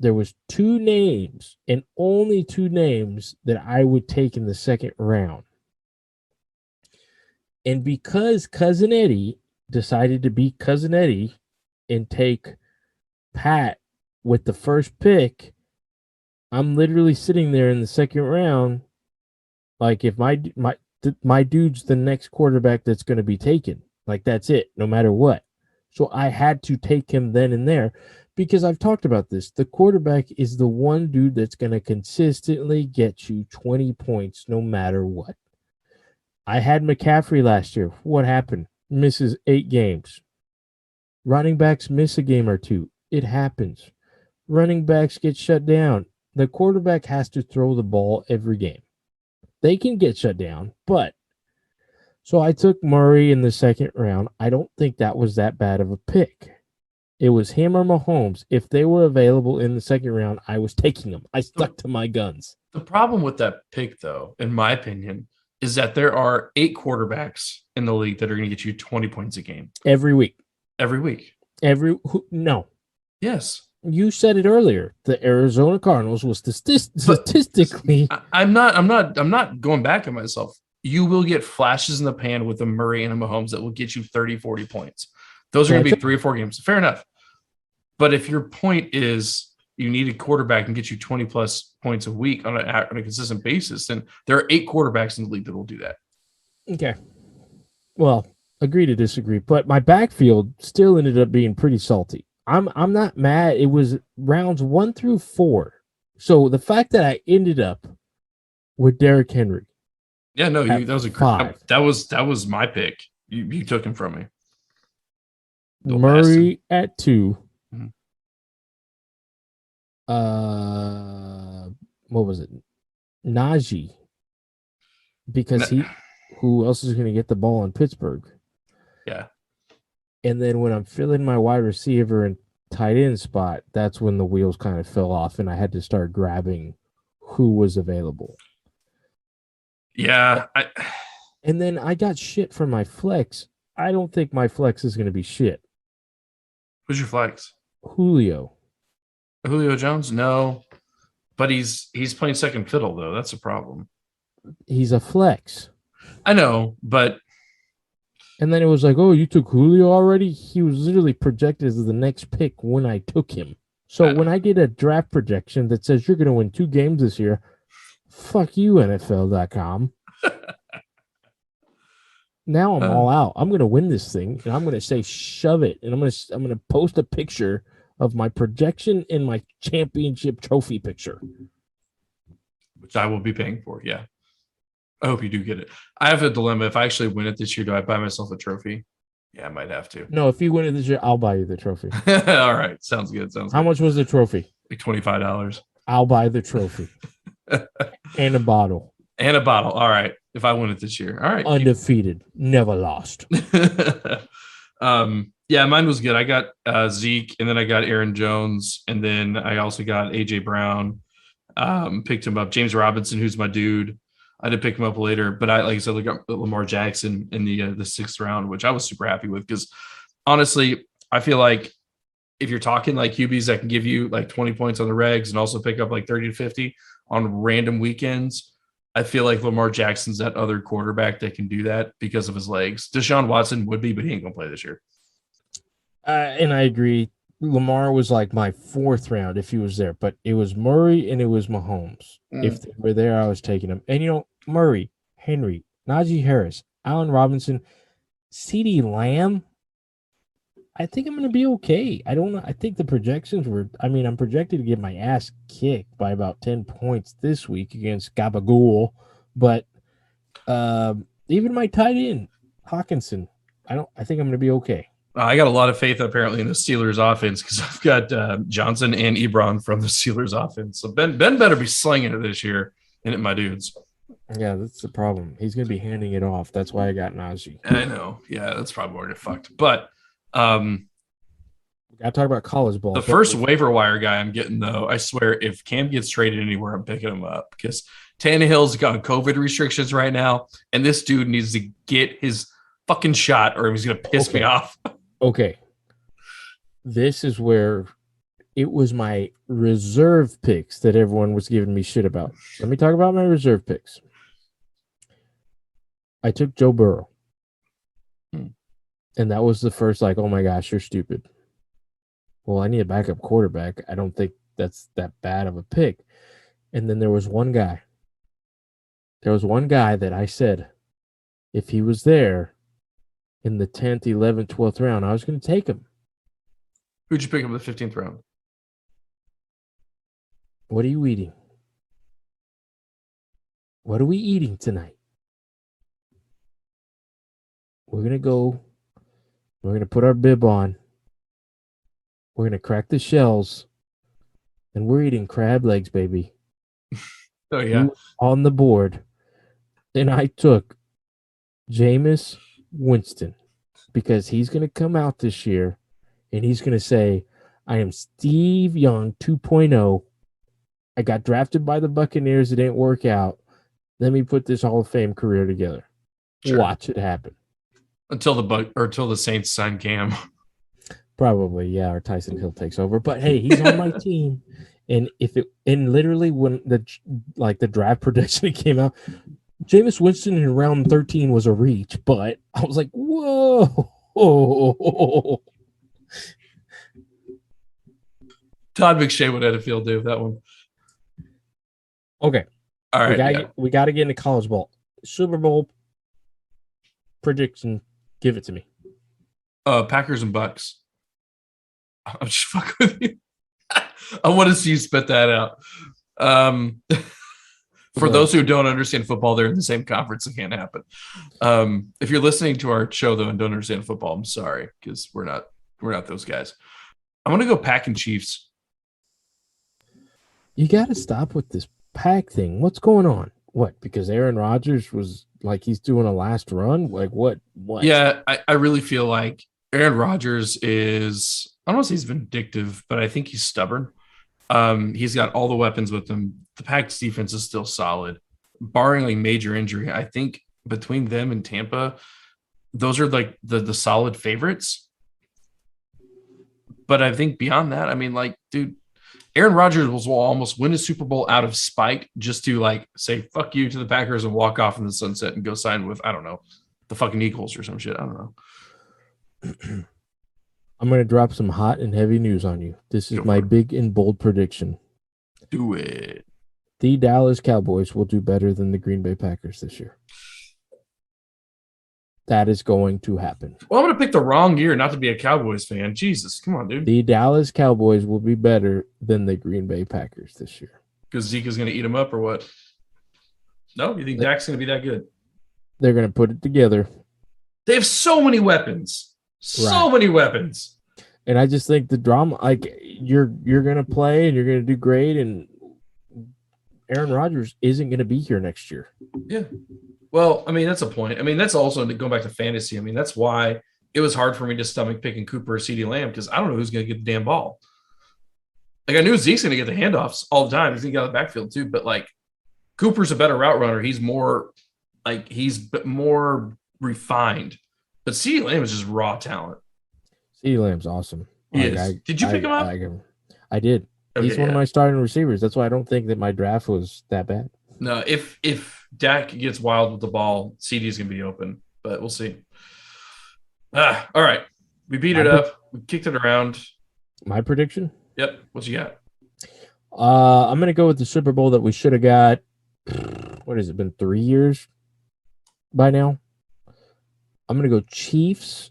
there was 2 names and only 2 names that I would take in the second round. And because Cousin Eddie decided to be Cousin Eddie and take Pat with the first pick, I'm literally sitting there in the second round like if my dude's the next quarterback that's going to be taken. Like that's it, no matter what. So I had to take him then and there because I've talked about this. The quarterback is the one dude that's going to consistently get you 20 points no matter what. I had McCaffrey last year. What happened? Misses 8 games. Running backs miss a game or 2. It happens. Running backs get shut down. The quarterback has to throw the ball every game. They can get shut down, but so I took Murray in the second round. I don't think that was that bad of a pick. It was him or Mahomes. If they were available in the second round, I was taking them. I stuck to my guns. The problem with that pick, though, in my opinion, is that there are 8 quarterbacks in the league that are going to get you 20 points a game. Every week. Every week. No. Yes. You said it earlier. The Arizona Cardinals was statistically. I'm not going back on myself. You will get flashes in the pan with a Murray and a Mahomes that will get you 30, 40 points. Those are going to be 3 or 4 games. Fair enough. But if your point is you need a quarterback and get you 20 plus points a week on a consistent basis, then there are 8 quarterbacks in the league that will do that. Okay. Well, agree to disagree. But my backfield still ended up being pretty salty. I'm not mad. It was rounds 1 through 4. So the fact that I ended up with Derrick Henry. Yeah, no, that was a 5. That was my pick. You took him from me. Murray at 2. Mm-hmm. What was it? Najee. Because who else is going to get the ball in Pittsburgh? Yeah. And then when I'm filling my wide receiver and tight end spot, that's when the wheels kind of fell off and I had to start grabbing who was available. Yeah. And then I got shit for my flex. I don't think my flex is going to be shit. Who's your flex? Julio Jones? No. But he's playing second fiddle, though. That's a problem. He's a flex. I know, but... And then it was like, oh, you took Julio already? He was literally projected as the next pick when I took him. So when I get a draft projection that says you're going to win 2 games this year, fuck you, NFL.com. Now I'm all out. I'm going to win this thing, and I'm going to say shove it. And I'm going to post a picture of my projection in my championship trophy picture. Which I will be paying for, yeah. I hope you do get it. I have a dilemma. If I actually win it this year, do I buy myself a trophy? Yeah, I might have to. No, if you win it this year, I'll buy you the trophy. All right. Sounds good. How much was the trophy? Like $25. I'll buy the trophy. And a bottle. All right. If I win it this year. All right. Undefeated. Never lost. Yeah, mine was good. I got Zeke, and then I got Aaron Jones, and then I also got AJ Brown. Picked him up. James Robinson, who's my dude. I did pick him up later, but like I said, I got Lamar Jackson in the 6th round, which I was super happy with because honestly, I feel like if you're talking like QBs that can give you like 20 points on the regs and also pick up like 30 to 50 on random weekends, I feel like Lamar Jackson's that other quarterback that can do that because of his legs. Deshaun Watson would be, but he ain't gonna play this year. And I agree. Lamar was like my 4th round if he was there, but it was Murray and it was Mahomes. If they were there, I was taking them. And Murray, Henry, Najee Harris, Allen Robinson, CeeDee Lamb. I think I'm going to be okay. I don't know. I think the projections were, I'm projected to get my ass kicked by about 10 points this week against Gabagool. But even my tight end, Hawkinson, I think I'm going to be okay. I got a lot of faith apparently in the Steelers offense because I've got Johnson and Ebron from the Steelers offense. So Ben better be slinging it this year and at my dudes. Yeah, that's the problem. He's going to be handing it off. That's why I got Najee. I know. Yeah, that's probably where it fucked. But um, We got to talk about college ball. the first waiver wire guy I'm getting, though, I swear, if Cam gets traded anywhere, I'm picking him up because Tannehill's got COVID restrictions right now, and this dude needs to get his fucking shot or he's going to piss me off. Okay. This is where it was my reserve picks that everyone was giving me shit about. Let me talk about my reserve picks. I took Joe Burrow. And that was the first, like, oh my gosh, you're stupid. Well, I need a backup quarterback. I don't think that's that bad of a pick. And then there was one guy. There was one guy that I said, if he was there in the 10th, 11th, 12th round, I was going to take him. Who'd you pick up in the 15th round? What are you eating? What are we eating tonight? We're going to go. We're going to put our bib on. We're going to crack the shells. And we're eating crab legs, baby. Oh, yeah. On the board. And I took Jameis Winston because he's going to come out this year and he's going to say, I am Steve Young 2.0. I got drafted by the Buccaneers. It didn't work out. Let me put this Hall of Fame career together. Sure. Watch it happen. Until the Saints sign Cam. Probably, yeah, or Tyson Hill takes over. But hey, he's on my team. And literally when the draft prediction came out, Jameis Winston in round 13 was a reach, but I was like, whoa. Todd McShay would have had a field day with that one. Okay. All right. We got to get into college ball. Super Bowl prediction. Give it to me. Packers and Bucks. I'm just fucking with you. I want to see you spit that out. For those who don't understand football, they're in the same conference. It can't happen. If you're listening to our show though and don't understand football, I'm sorry because we're not those guys. I'm gonna go Pack and Chiefs. You got to stop with this Pack thing. What's going on? What? Because Aaron Rodgers was like he's doing a last run. Like what? Yeah, I really feel like Aaron Rodgers is. I don't want to say he's vindictive, but I think he's stubborn. He's got all the weapons with him. The Pack's defense is still solid, barring like major injury. I think between them and Tampa, those are like the solid favorites. But I think beyond that, I mean, like, dude, Aaron Rodgers will almost win a Super Bowl out of spite just to like say fuck you to the Packers and walk off in the sunset and go sign with, I don't know, the fucking Eagles or some shit. I don't know. I'm going to drop some hot and heavy news on you. This is my big and bold prediction. Do it. The Dallas Cowboys will do better than the Green Bay Packers this year. That is going to happen. Well, I'm going to pick the wrong year not to be a Cowboys fan. Jesus, come on, dude. The Dallas Cowboys will be better than the Green Bay Packers this year. Because Zeke is going to eat them up or what? No? You think Dak's going to be that good? They're going to put it together. They have so many weapons. So many weapons. And I just think the drama, like you're going to play and you're going to do great, and Aaron Rodgers isn't going to be here next year. Yeah. Well, I mean, that's a point. I mean, that's also going back to fantasy. I mean, that's why it was hard for me to stomach picking Cooper or CeeDee Lamb because I don't know who's going to get the damn ball. Like I knew Zeke's going to get the handoffs all the time. He's going to get out of the backfield too. But like Cooper's a better route runner. He's more refined. But CeeDee Lamb is just raw talent. CeeDee Lamb's awesome. Did you pick him up? I did. Okay, he's one of my starting receivers. That's why I don't think that my draft was that bad. No, if Dak gets wild with the ball, CD's going to be open. But we'll see. All right. We beat it up. We kicked it around. My prediction? Yep. What you got? I'm going to go with the Super Bowl that we should have got. What has it been? 3 years by now? I'm going to go Chiefs.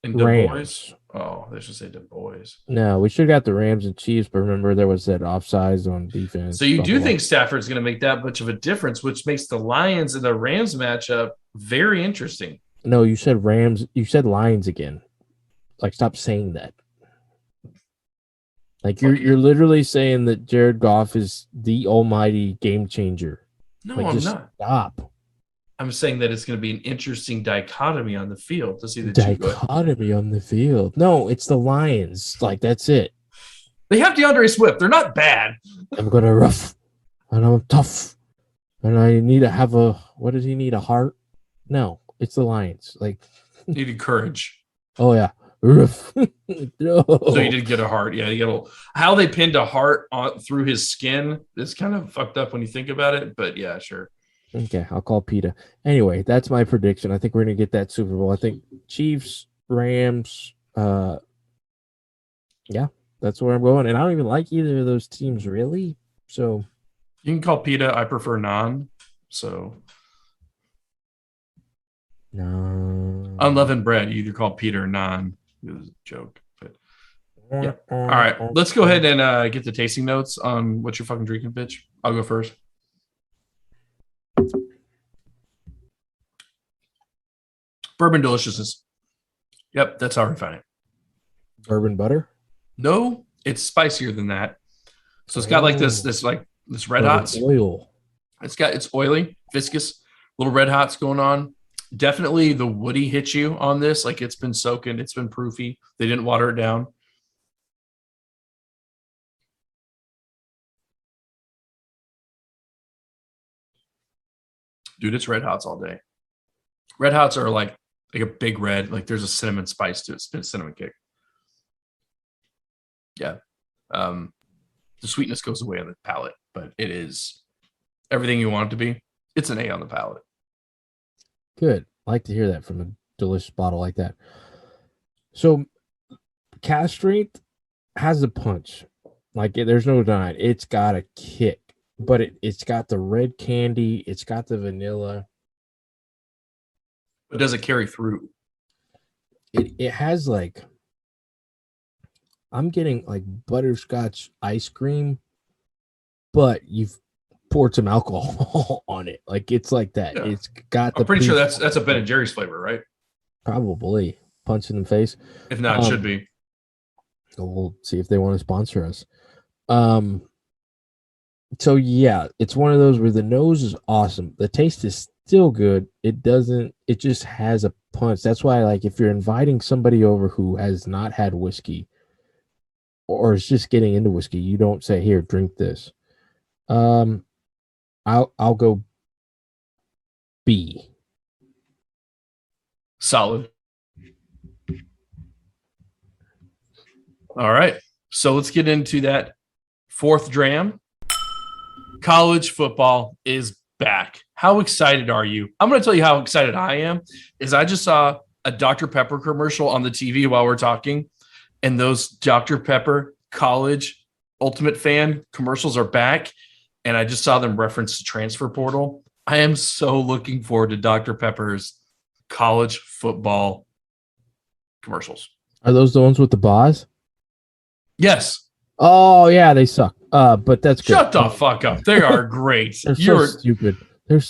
And Du Bois? Oh, they should say Du Bois. No, we should have got the Rams and Chiefs, but remember there was that offsides on defense. So you do think Stafford's going to make that much of a difference, which makes the Lions and the Rams matchup very interesting. No, you said Rams. You said Lions again. Like, stop saying that. Like, you're literally saying that Jared Goff is the almighty game changer. No, Like, I'm just not. stop. I'm saying that it's going to be an interesting dichotomy on the field to see the two go. Dichotomy on the field. No, it's the Lions. Like, that's it. They have DeAndre Swift. They're not bad. I'm gonna rough, and I'm tough, and I need to have a. What does he need? A heart? No, it's the Lions. Like, Needed courage. oh yeah, rough. No. So he did get a heart. Yeah, how they pinned a heart through his skin is kind of fucked up when you think about it. But yeah, sure. Okay, I'll call PETA. Anyway, that's my prediction. I think we're gonna get that Super Bowl. I think Chiefs, Rams. Yeah, that's where I'm going. And I don't even like either of those teams really. So you can call PETA. I prefer non. So no. Unleavened bread. You either call PETA or non. It was a joke. But yeah. All right, let's go ahead and get the tasting notes on what you're fucking drinking, bitch. I'll go first. Bourbon deliciousness. Yep, that's how I find it. Bourbon butter? No, it's spicier than that. So it's got like this red hots. Oil. It's oily, viscous, little red hots going on. Definitely the woody hits you on this. Like it's been soaking, it's been proofy. They didn't water it down. Dude, it's red hots all day. Red hots are like a big red. Like there's a cinnamon spice to it. It's been a cinnamon kick. Yeah. The sweetness goes away on the palate, but it is everything you want it to be. It's an A on the palate. Good. I like to hear that from a delicious bottle like that. So, Cask Strength has a punch. Like, there's no denying. It's got a kick, but it's got the red candy. It's got the vanilla. But does it carry through? It has like, I'm getting like butterscotch ice cream, but you've poured some alcohol on it. Like it's like that. Yeah. It's got. I'm pretty sure that's a Ben and Jerry's flavor, right? Probably punch in the face. If not, it should be. We'll see if they want to sponsor us. So yeah, it's one of those where the nose is awesome. The taste is still good. It just has a punch. That's why, like, if you're inviting somebody over who has not had whiskey or is just getting into whiskey, you don't say, "Here, drink this." I'll go B. Solid. All right. So let's get into that fourth dram. College football is back. How excited are you? I'm going to tell you how excited I am. I just saw a Dr. Pepper commercial on the TV while we're talking, and those Dr. Pepper college ultimate fan commercials are back, and I just saw them reference the transfer portal. I am so looking forward to Dr. Pepper's college football commercials. Are those the ones with the boss? Yes. Oh yeah, they suck. But that's good. Shut the fuck up. They are great. You're so stupid. It's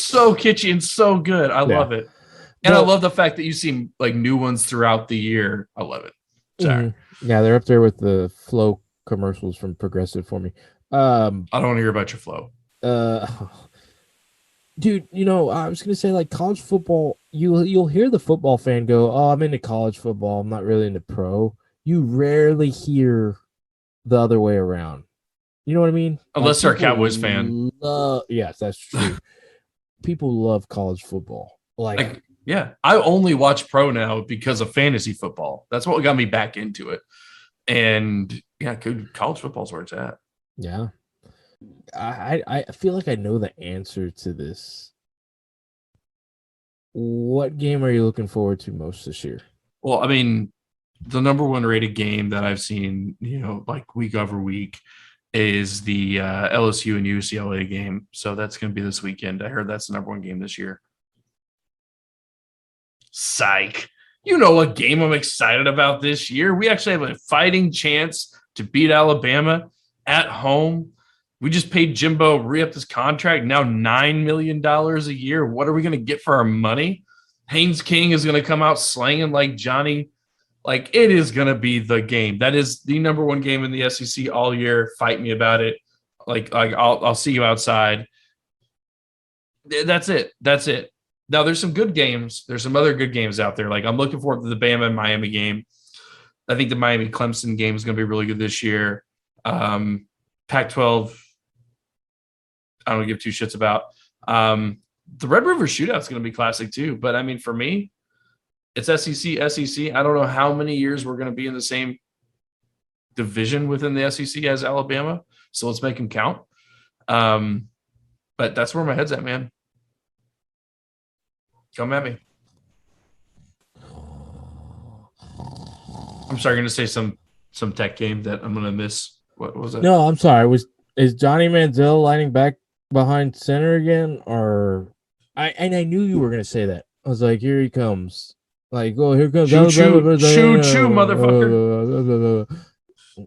so kitschy and so good. I love it. And I love the fact that you see like new ones throughout the year. I love it. Sorry. Mm-hmm. Yeah, they're up there with the Flow commercials from Progressive for me. I don't want to hear about your Flow. Dude, I was gonna say, like, college football, you'll hear the football fan go, "Oh, I'm into college football. I'm not really into pro." You rarely hear the other way around. You know what I mean? Unless they're a Cowboys fan. Yes, that's true. People love college football. Like, yeah, I only watch pro now because of fantasy football. That's what got me back into it. And yeah, college football is where it's at. Yeah. I feel like I know the answer to this. What game are you looking forward to most this year? Well, I mean, the number one rated game that I've seen, like week over week, is the LSU and UCLA game. So that's going to be this weekend. I heard that's the number one game this year. Psych. You know what game I'm excited about this year? We actually have a fighting chance to beat Alabama at home. We just paid Jimbo re-up his contract, now $9 million a year. What are we going to get for our money? Haynes King is going to come out slanging like Johnny. Like, it is going to be the game. That is the number one game in the SEC all year. Fight me about it. Like I'll see you outside. That's it. That's it. Now there's some good games. There's some other good games out there. Like I'm looking forward to the Bama and Miami game. I think the Miami Clemson game is going to be really good this year. Pac-12, I don't give two shits about. The Red River Shootout is going to be classic too. But I mean, for me, it's SEC. I don't know how many years we're going to be in the same division within the SEC as Alabama. So let's make them count. But that's where my head's at, man. Come at me. I'm sorry, going to say some tech game that I'm going to miss. What was it? No, I'm sorry. Is Johnny Manziel lining back behind center again? Or I knew you were going to say that. I was like, here he comes. Like, oh, here comes. Choo, motherfucker.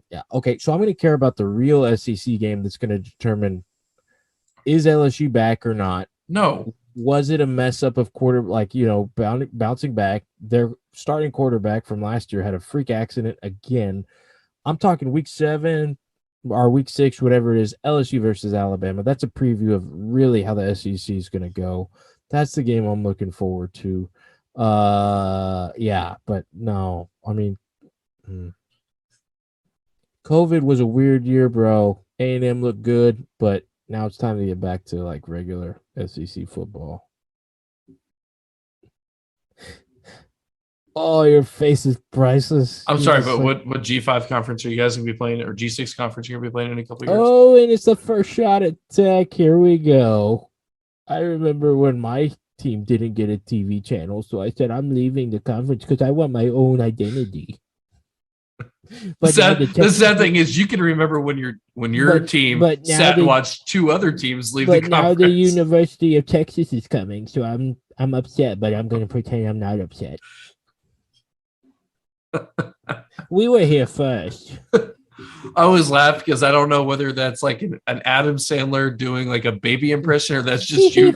Yeah. Okay. So I'm going to care about the real SEC game that's going to determine is LSU back or not. No. Was it a mess up of bouncing back? Their starting quarterback from last year had a freak accident again. I'm talking week 7 or week 6, whatever it is, LSU versus Alabama. That's a preview of really how the SEC is going to go. That's the game I'm looking forward to. Yeah, but no, I mean, COVID was a weird year, bro. A&M looked good, but now it's time to get back to like regular SEC football. Oh, your face is priceless. I'm sorry, but what G5 conference are you guys going to be playing, or G6 conference you're going to be playing in a couple of years? Oh, and it's the first shot at Tech. Here we go. I remember when my team didn't get a TV channel, so I said I'm leaving the conference because I want my own identity. But the sad thing is, you can remember when your team sat and watched 2 other teams leave the conference. But now the University of Texas is coming, so I'm upset, but I'm going to pretend I'm not upset. We were here first. I always laugh because I don't know whether that's like an Adam Sandler doing like a baby impression or that's just you.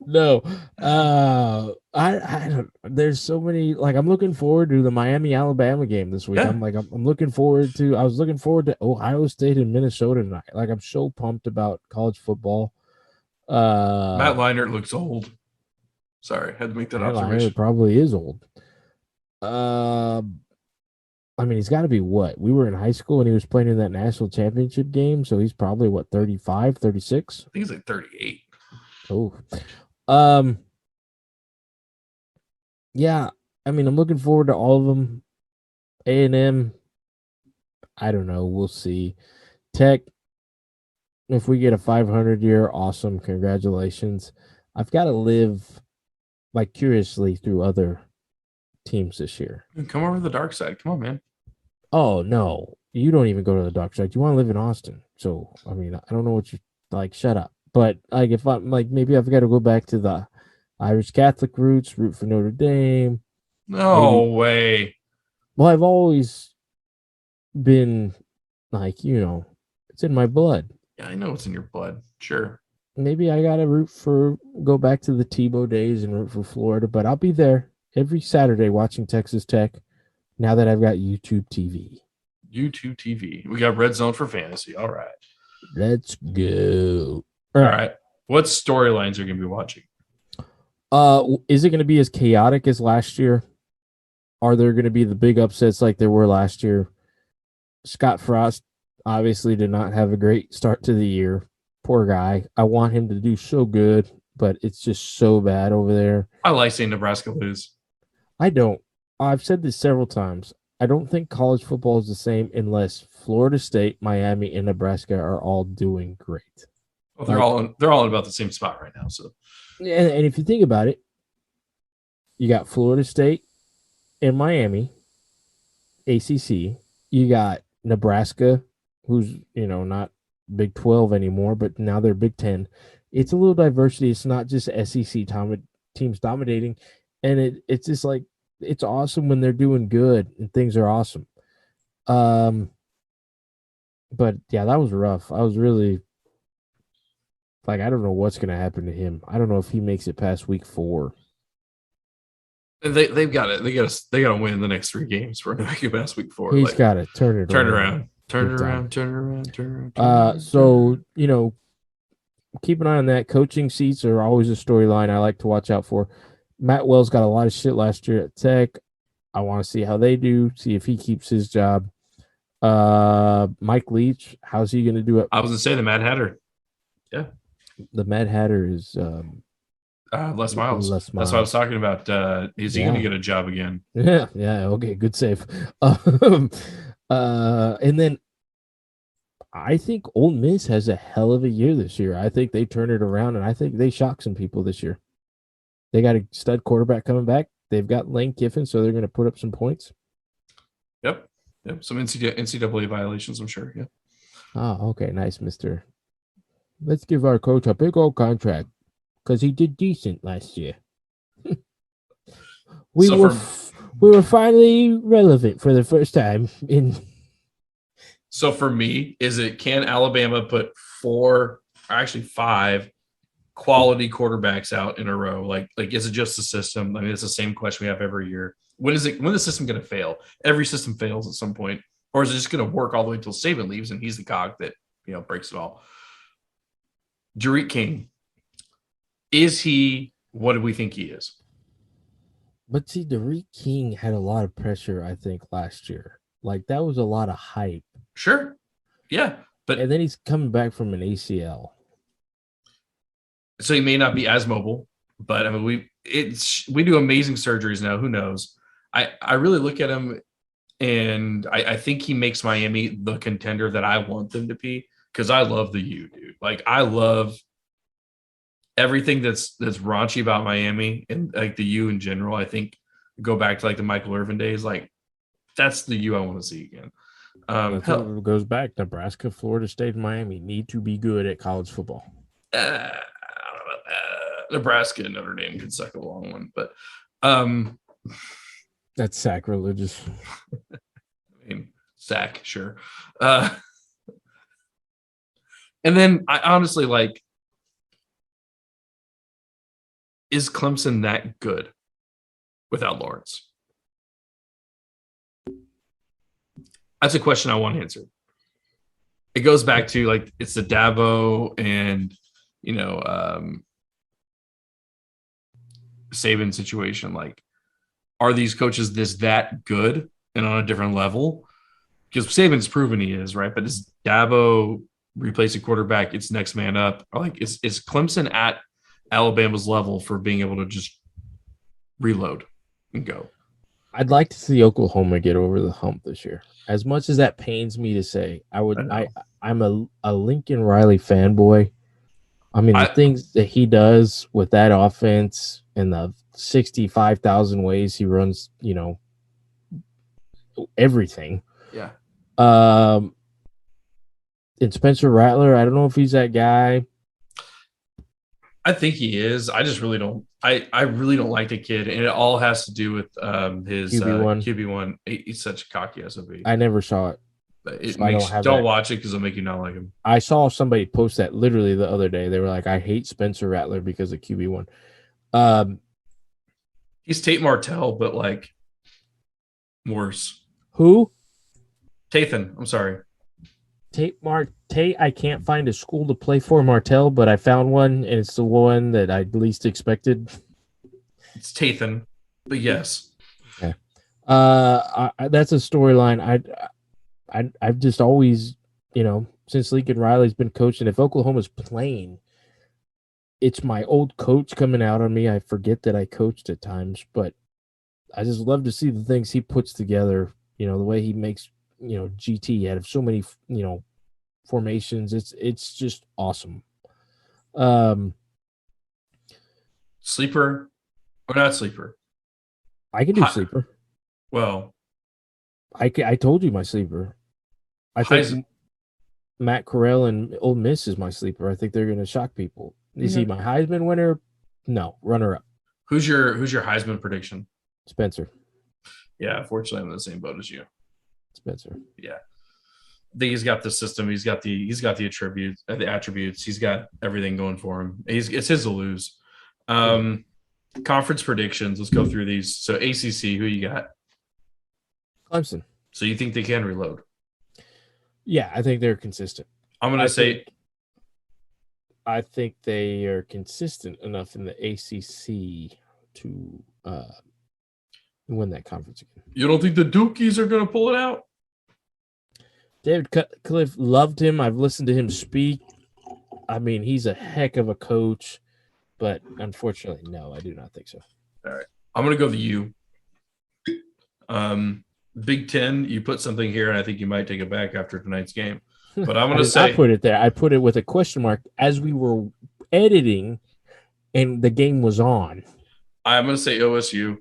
No, I don't. There's so many. Like, I'm looking forward to the Miami Alabama game this week. Yeah. I'm looking forward to. I was looking forward to Ohio State and Minnesota tonight. Like, I'm so pumped about college football. Matt Leinart looks old. Sorry, had to make that observation. Leinart probably is old. I mean, he's got to be what? We were in high school and he was playing in that national championship game, so he's probably what, 35, 36? I think he's like 38. Oh. Yeah, I mean, I'm looking forward to all of them. A&M, I don't know, we'll see. Tech, if we get a 500 year, awesome, congratulations. I've got to live vicariously through other teams this year. Come over to the dark side. Come on, man. Oh, no. You don't even go to the dark side. You want to live in Austin. So, I mean, I don't know what you're like, shut up. But like, if I'm like, maybe I've got to go back to the Irish Catholic roots, root for Notre Dame. No way. Well, I've always been like, it's in my blood. Yeah, I know it's in your blood. Sure. Maybe I got to go back to the Tebow days and root for Florida, but I'll be there every Saturday watching Texas Tech now that I've got YouTube TV. YouTube TV. We got Red Zone for fantasy. All right. Let's go. All right. What storylines are you going to be watching? Is it going to be as chaotic as last year? Are there going to be the big upsets like there were last year? Scott Frost obviously did not have a great start to the year. Poor guy. I want him to do so good, but it's just so bad over there. I like seeing Nebraska lose. I don't. I've said this several times. I don't think college football is the same unless Florida State, Miami, and Nebraska are all doing great. Well, they're all in about the same spot right now. So, and if you think about it, you got Florida State and Miami, ACC. You got Nebraska, who's not Big 12 anymore, but now they're Big 10. It's a little diversity. It's not just SEC teams dominating, and it's just like it's awesome when they're doing good and things are awesome. But yeah, that was rough. I was really like, I don't know what's going to happen to him. I don't know if he makes it past week 4. They've got it. They got to win the next 3 games for him to make it past week 4. He's got to turn it around. Turn it Big time. around, turn it around, turn it around. Turn it around, So, keep an eye on that. Coaching seats are always a storyline I like to watch out for. Matt Wells got a lot of shit last year at Tech. I want to see how they do, see if he keeps his job. Mike Leach, how's he going to do it? I was going to say the Mad Hatter. Yeah. The Mad Hatter is Les Miles. Les That's what I was Miles. talking about. Is he going to get a job again? Yeah. Okay, good save. And then I think Ole Miss has a hell of a year this year. I think they turn it around, and I think they shock some people this year. They got a stud quarterback coming back. They've got Lane Kiffin, so they're going to put up some points. Yep. Some NCAA violations, I'm sure. Yeah. Oh, okay. Nice, mister. Let's give our coach a big old contract because he did decent last year. we were finally relevant for the first time in. So for me, can Alabama put 5 quality quarterbacks out in a row? Like is it just the system? I mean, it's the same question we have every year. When is the system going to fail? Every system fails at some point, or is it just going to work all the way until Saban leaves and he's the cog that breaks it all? Derek King, is he what do we think he is? But see, Derek King had a lot of pressure, I think, last year. Like that was a lot of hype. Sure, yeah, and then he's coming back from an ACL. So he may not be as mobile, but I mean, we do amazing surgeries now. Who knows? I really look at him, and I think he makes Miami the contender that I want them to be, because I love the U, dude. Like I love everything that's raunchy about Miami and like the U in general. I think go back to like the Michael Irvin days. Like that's the U I want to see again. That's what it goes back. Nebraska, Florida State, and Miami need to be good at college football. I don't know about that. Nebraska and Notre Dame could suck a long one, but that's sacrilegious. I mean, sack, sure. And then I honestly is Clemson that good without Lawrence? That's a question I want answered. It goes back to it's the Dabo and Saban situation. Like, are these coaches that good and on a different level? Because Saban's proven he is, right? But is Dabo replacing quarterback? It's next man up. Or is Clemson at Alabama's level for being able to just reload and go? I'd like to see Oklahoma get over the hump this year. As much as that pains me to say, I'm a Lincoln Riley fanboy. I mean, the things that he does with that offense and the 65,000 ways he runs, everything. Yeah. And Spencer Rattler, I don't know if he's that guy. I think he is. I just really don't. I really don't like the kid, and it all has to do with his QB1. He's such a cocky SOB. I never saw it. Don't watch it because it'll make you not like him. I saw somebody post that literally the other day. They were like, "I hate Spencer Rattler because of QB1." He's Tate Martell, but worse. Who? Tathan. I'm sorry. Tate. I can't find a school to play for Martell, but I found one, and it's the one that I least expected. It's Tathan, but yes. Okay. That's a storyline. I've just always, since Lincoln Riley's been coaching, if Oklahoma's playing, it's my old coach coming out on me. I forget that I coached at times, but I just love to see the things he puts together. The way he makes, GT out of so many, formations. It's just awesome. Sleeper or not sleeper? I can do sleeper. Well, I told you my sleeper. I think Matt Corral and Ole Miss is my sleeper. I think they're going to shock people. Is he my Heisman winner? No, runner up. Who's your Heisman prediction? Spencer. Yeah, unfortunately, I'm in the same boat as you. Spencer. Yeah, I think he's got the system. He's got the attributes. He's got everything going for him. It's his to lose. Conference predictions. Let's go through these. So ACC, who you got? Clemson. So you think they can reload? Yeah, I think they're consistent. I'm going to say I think they are consistent enough in the ACC to win that conference again. you don't think the Dukies are going to pull it out? David Cutcliffe, loved him. I've listened to him speak. I mean, he's a heck of a coach, but unfortunately, no, I do not think so. All right. I'm going to go the U. Big Ten, you put something here, and I think you might take it back after tonight's game. But I'm going to say I put it there. I put it with a question mark as we were editing and the game was on. I'm going to say OSU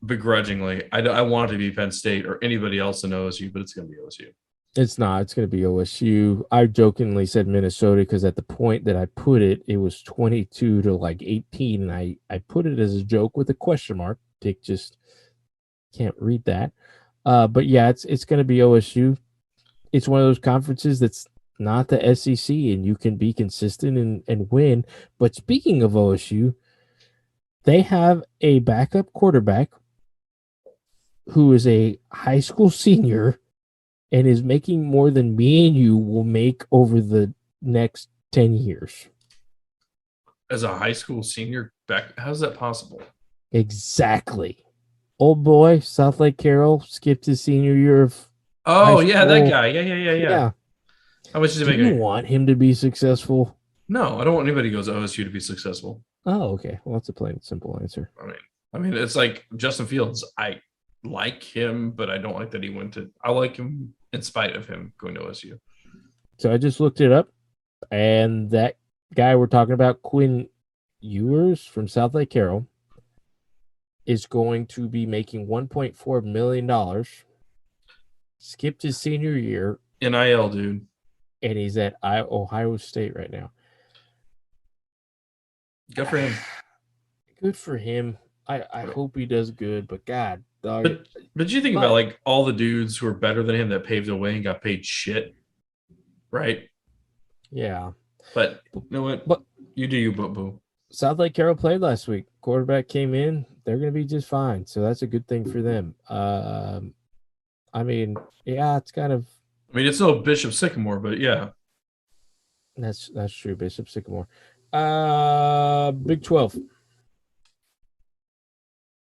begrudgingly. I want it to be Penn State or anybody else in OSU, but it's going to be OSU. It's not. It's going to be OSU. I jokingly said Minnesota because at the point that I put it, it was 22 to like 18. And I put it as a joke with a question mark. Dick just can't read that. But yeah, it's going to be OSU. It's one of those conferences that's not the SEC, and you can be consistent and win. But speaking of OSU, they have a backup quarterback who is a high school senior and is making more than me and you will make over the next 10 years. As a high school senior back, how's that possible? Exactly. Old boy, South Lake Carroll, skipped his senior year of Oh, yeah, that guy. Yeah. How much does he make? Do you want him to be successful? No, I don't want anybody who goes to OSU to be successful. Oh, okay. Well, that's a plain and simple answer. I mean, it's like Justin Fields. I like him, but I don't like that he went to. I like him in spite of him going to OSU. So I just looked it up, and that guy we're talking about, Quinn Ewers from South Lake Carroll, is going to be making $1.4 million. Skipped his senior year. NIL, dude. And he's at Ohio State right now. Good for him. Good for him. I hope he does good, but God, dog. But you think about like all the dudes who are better than him that paved the way and got paid shit, right? Yeah. But you know what? But you do you, boo. South Lake Carroll played last week. Quarterback came in. They're going to be just fine. So that's a good thing for them. I mean, yeah, it's kind of. I mean, it's no Bishop Sycamore, but yeah. That's true, Bishop Sycamore. Big 12.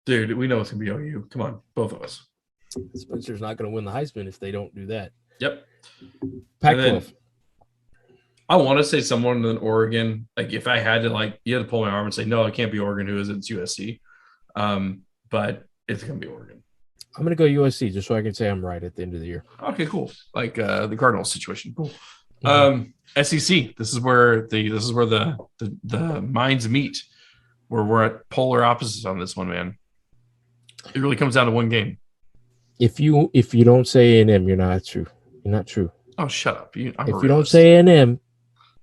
Dude, we know it's going to be OU. Come on, both of us. Spencer's not going to win the Heisman if they don't do that. Yep. Pac-12. I want to say someone in Oregon. Like, if I had to, like, you had to pull my arm and say, no, it can't be Oregon. Who is it? It's USC. But it's going to be Oregon. I'm going to go USC just so I can say I'm right at the end of the year. Okay, cool. Like the Cardinals situation. Cool. SEC. This is where the minds meet. Where we're at polar opposites on this one, man. It really comes down to one game. If you don't say A&M, you're not true. You're not true. Oh, shut up! If you don't say A&M,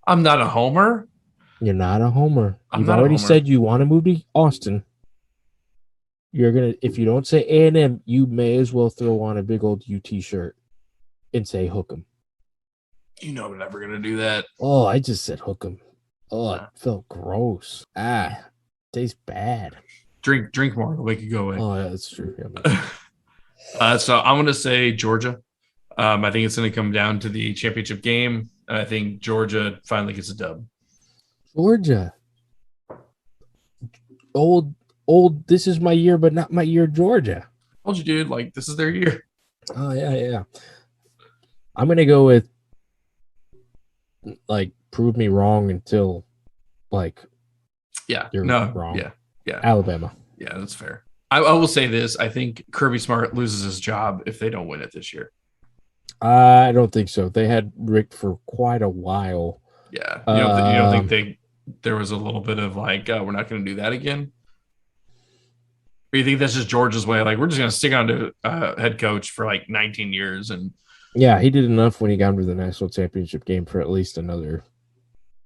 I'm not a homer. You're not a homer. You've already said you want to move to Austin. You're gonna. If you don't say A&M, you may as well throw on a big old UT shirt and say hook 'em. You know we're never gonna do that. Oh, I just said hook 'em. Oh, it felt gross. Tastes bad. Drink more. It'll make it go away. Oh, yeah, that's true. Yeah, so I'm going to say Georgia. I think it's going to come down to the championship game. And I think Georgia finally gets a dub. Georgia. Old, this is my year, but not my year, Georgia. I told you, dude. Like, this is their year. Oh, yeah. I'm going to go with, like, prove me wrong until, like, you're wrong. Yeah. Alabama. Yeah, that's fair. I will say this. I think Kirby Smart loses his job if they don't win it this year. I don't think so. They had Rick for quite a while. Yeah. You don't think there was a little bit of like, we're not going to do that again? Or you think that's just Georgia's way? Like, we're just going to stick on to head coach for like 19 years. And yeah, he did enough when he got into the national championship game for at least another.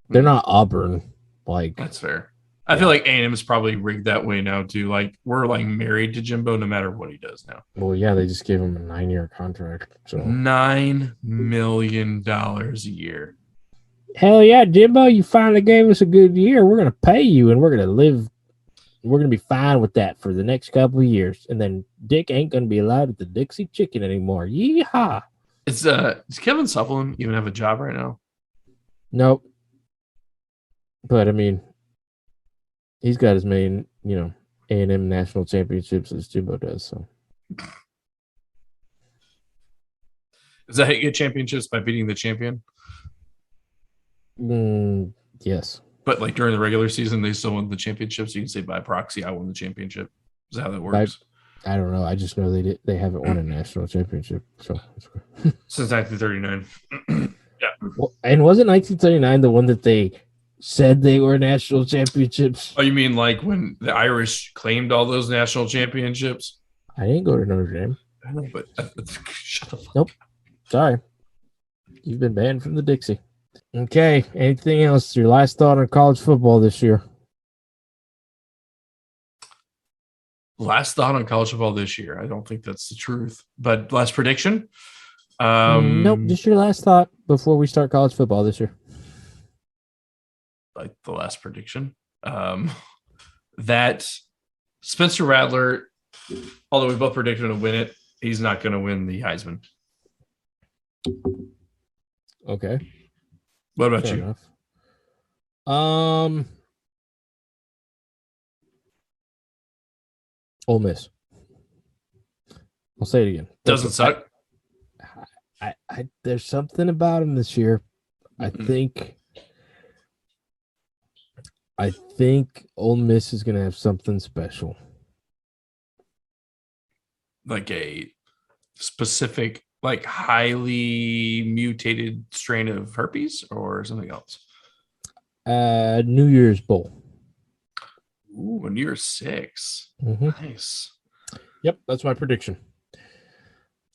They're not Auburn. Like, that's fair. I feel like A&M is probably rigged that way now too. Like, we're like married to Jimbo no matter what he does now. Well, yeah, they just gave him a 9-year contract. So $9 million a year. Hell yeah, Jimbo! You finally gave us a good year. We're gonna pay you, and we're gonna live. We're gonna be fine with that for the next couple of years. And then Dick ain't gonna be allowed at the Dixie Chicken anymore. Yeehaw! Does Kevin Sutherland even have a job right now? Nope. But I mean, he's got as many, A&M national championships as Jimbo does. So Is that how you get championships, by beating the champion? yes. But like during the regular season, they still won the championship. So you can say by proxy, I won the championship. Is that how that works? I don't know. I just know they haven't won a national championship. So Since 1939. Yeah. well, and wasn't 1939 the one that they said they were national championships? Oh, you mean like when the Irish claimed all those national championships? I didn't go to Notre Dame. I know, but shut the fuck Nope. Sorry. You've been banned from the Dixie. Okay. Anything else? Your last thought on college football this year? Last thought on college football this year. I don't think that's the truth, but last prediction. Nope. Just your last thought before we start college football this year. Like the last prediction. That Spencer Rattler, although we both predicted him to win it, he's not going to win the Heisman. Okay. What about Fair you? Enough. Ole Miss. I'll say it again. Doesn't suck. I there's something about him this year. Mm-hmm. I think Ole Miss is going to have something special. Like a specific, like highly mutated strain of herpes or something else? New Year's Bowl. Ooh, a New Year's 6. Mm-hmm. Nice. Yep, that's my prediction.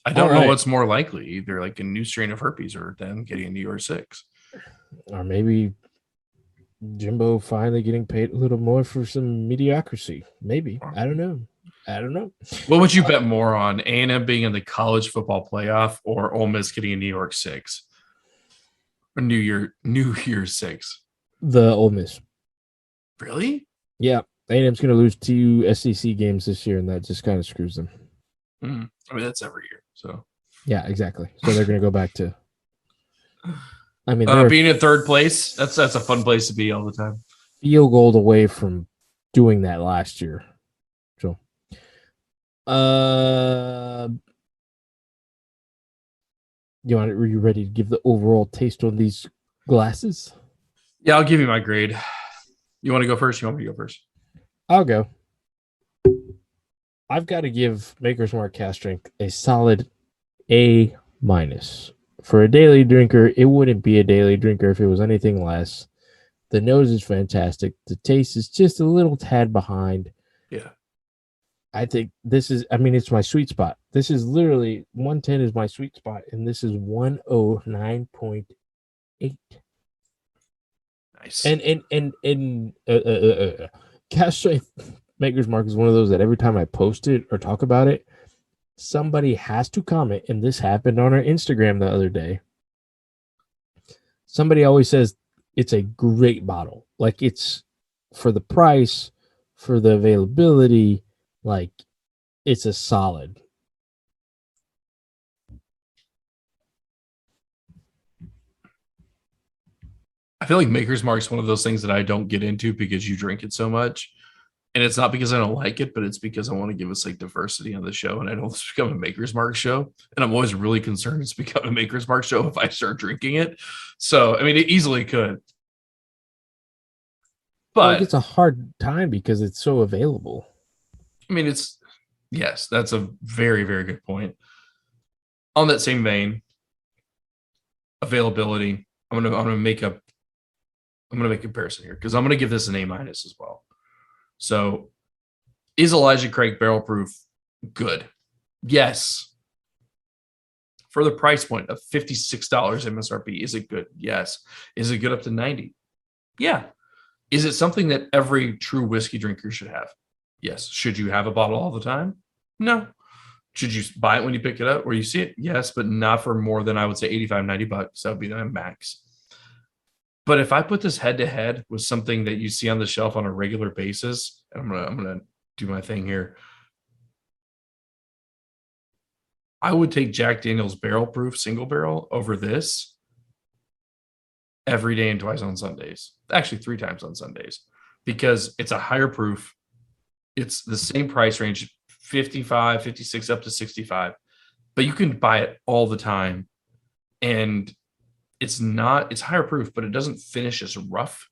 I don't know what's more likely, either like a new strain of herpes or them getting a New Year's 6. Or maybe Jimbo finally getting paid a little more for some mediocrity. Maybe. I don't know. What would you bet more on? A&M being in the college football playoff or Ole Miss getting a New York 6? Or New Year's 6? The Ole Miss. Really? Yeah. A&M's going to lose 2 SEC games this year, and that just kind of screws them. I mean, that's every year. So yeah, exactly. So they're going to go back to. I mean, being in third place. That's a fun place to be all the time. Field goal away from doing that last year. So, are you ready to give the overall taste on these glasses? Yeah, I'll give you my grade. You want to go first? You want me to go first? I'll go. I've got to give Maker's Mark Cask Strength a solid A-. For a daily drinker, it wouldn't be a daily drinker if it was anything less. The nose is fantastic. The taste is just a little tad behind. Yeah. I think it's my sweet spot. This is literally 110 is my sweet spot, and this is 109.8. Nice. And Cask Strength Maker's Mark is one of those that every time I post it or talk about it, somebody has to comment, and this happened on our Instagram the other day. Somebody always says it's a great bottle. Like, it's for the price, for the availability, like, it's a solid. I feel like Maker's Mark is one of those things that I don't get into because you drink it so much. And it's not because I don't like it, but it's because I want to give us like diversity on the show. And I don't become a Maker's Mark show. And I'm always really concerned it's become a Maker's Mark show if I start drinking it. So, I mean, it easily could. But it's a hard time because it's so available. I mean, yes, that's a very, very good point. On that same vein, availability, I'm gonna make a comparison here because I'm gonna give this an A- as well. So, is Elijah Craig barrel proof good? Yes. For the price point of $56 MSRP, is it good? Yes. Is it good up to 90? Yeah. Is it something that every true whiskey drinker should have? Yes. Should you have a bottle all the time? No. Should you buy it when you pick it up or you see it? Yes, but not for more than, I would say, $85-$90. That would be the max. But if I put this head to head with something that you see on the shelf on a regular basis, and I'm gonna do my thing here, I would take Jack Daniel's barrel proof single barrel over this every day and twice on Sundays. Actually, 3 times on Sundays, because it's a higher proof. It's the same price range, 55, 56 up to 65, but you can buy it all the time. And it's higher proof, but it doesn't finish as rough.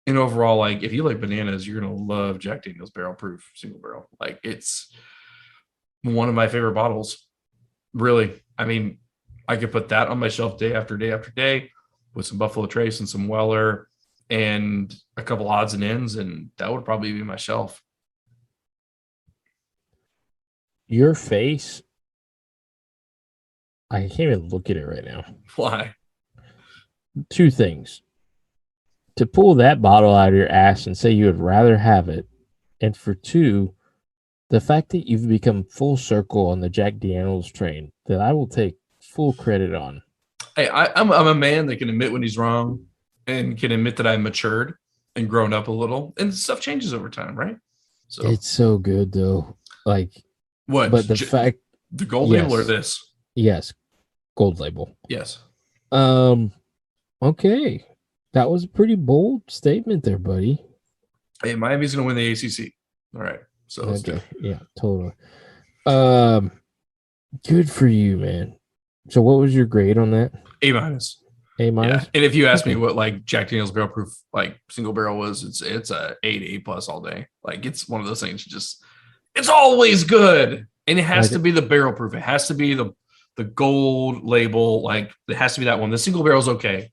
And overall, like if you like bananas, you're going to love Jack Daniel's barrel proof single barrel. Like it's one of my favorite bottles. Really. I mean, I could put that on my shelf day after day after day with some Buffalo Trace and some Weller and a couple odds and ends, and that would probably be my shelf. Your face, I can't even look at it right now. Why? 2 things. To pull that bottle out of your ass and say you would rather have it, and for 2, the fact that you've become full circle on the Jack Daniels train that I will take full credit on. Hey, I'm a man that can admit when he's wrong and can admit that I matured and grown up a little, and stuff changes over time, right? So it's so good though. Like what? But the fact the gold label or this? Yes, gold label. Yes. Okay. That was a pretty bold statement there, buddy. Hey, Miami's going to win the ACC. All right. So let's do it. Yeah, totally. Good for you, man. So what was your grade on that? A-. A-? Yeah. And if you ask me what like Jack Daniel's barrel proof like single barrel was, it's a A to A+ all day. Like it's one of those things it's always good. And it has to be the barrel proof. It has to be the gold label. Like it has to be that one. The single barrel's okay.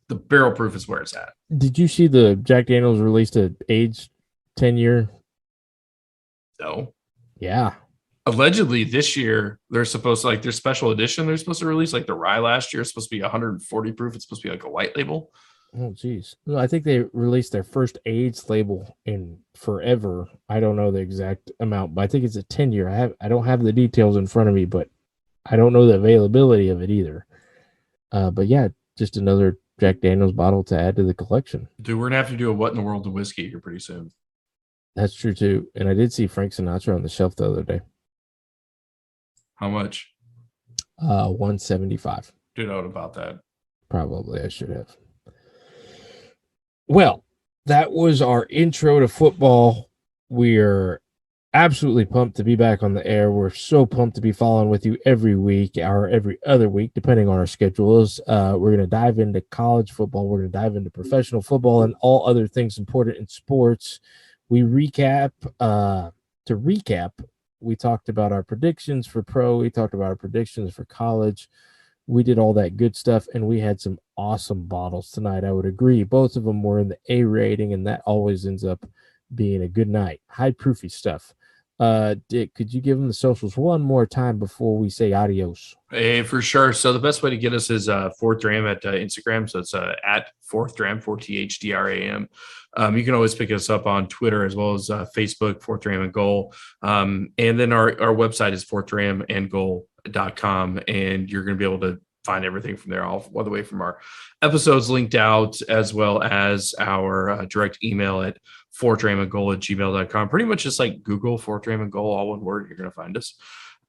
The barrel proof is where it's at. Did you see the Jack Daniels released an age 10-year? No. Yeah. Allegedly this year they're supposed to, like their special edition they're supposed to release, like the rye last year is supposed to be 140 proof. It's supposed to be like a white label. Oh geez. Well, I think they released their first AIDS label in forever. I don't know the exact amount, but I think it's a 10-year. I don't have the details in front of me, but I don't know the availability of it either. But yeah, just another Jack Daniels bottle to add to the collection. Dude, we're gonna have to do a what in the world of whiskey here pretty soon. That's true too. And I did see Frank Sinatra on the shelf the other day. How much? $175. Dude, out about that. Probably I should have. Well, that was our intro to football. We're absolutely pumped to be back on the air. We're so pumped to be following with you every week or every other week, depending on our schedules. We're going to dive into college football. We're going to dive into professional football and all other things important in sports. We recap. To recap, we talked about our predictions for pro. We talked about our predictions for college. We did all that good stuff, and we had some awesome bottles tonight. I would agree. Both of them were in the A rating, and that always ends up being a good night. High proofy stuff. Dick, could you give them the socials one more time before we say adios? Hey, for sure. So the best way to get us is 4th Dram at Instagram. So it's at 4th Dram, 4THDRAM. You can always pick us up on Twitter as well as Facebook, 4th Dram and Goal. And then our website is 4thDramandGoal.com, and you're going to be able to find everything from there, all the way from our episodes linked out, as well as our direct email at 4thDramandGoal@gmail.com. Pretty much just like Google 4th Dram and Goal, all one word, you're going to find us.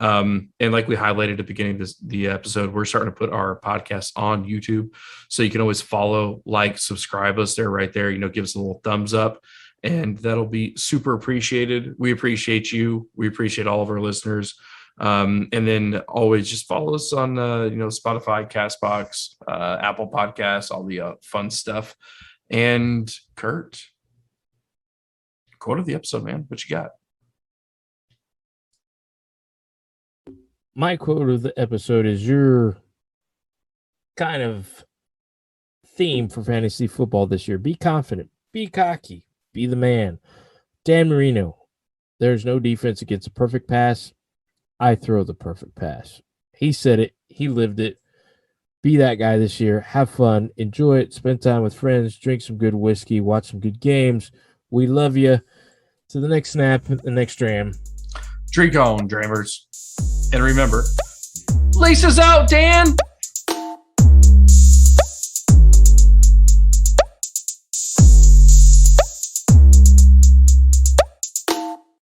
And like we highlighted at the beginning of the episode, we're starting to put our podcast on YouTube. So you can always follow, like, subscribe us there, right there, give us a little thumbs up, and that'll be super appreciated. We appreciate you. We appreciate all of our listeners. And then always just follow us on, Spotify, CastBox, Apple Podcasts, all the fun stuff. And Kurt, quote of the episode, man. What you got? My quote of the episode is your kind of theme for fantasy football this year. Be confident, be cocky, be the man. Dan Marino, there's no defense against a perfect pass. I throw the perfect pass. He said it. He lived it. Be that guy this year. Have fun. Enjoy it. Spend time with friends. Drink some good whiskey. Watch some good games. We love you. To the next snap, the next dram. Drink on, Drammers. And remember, laces out, Dan!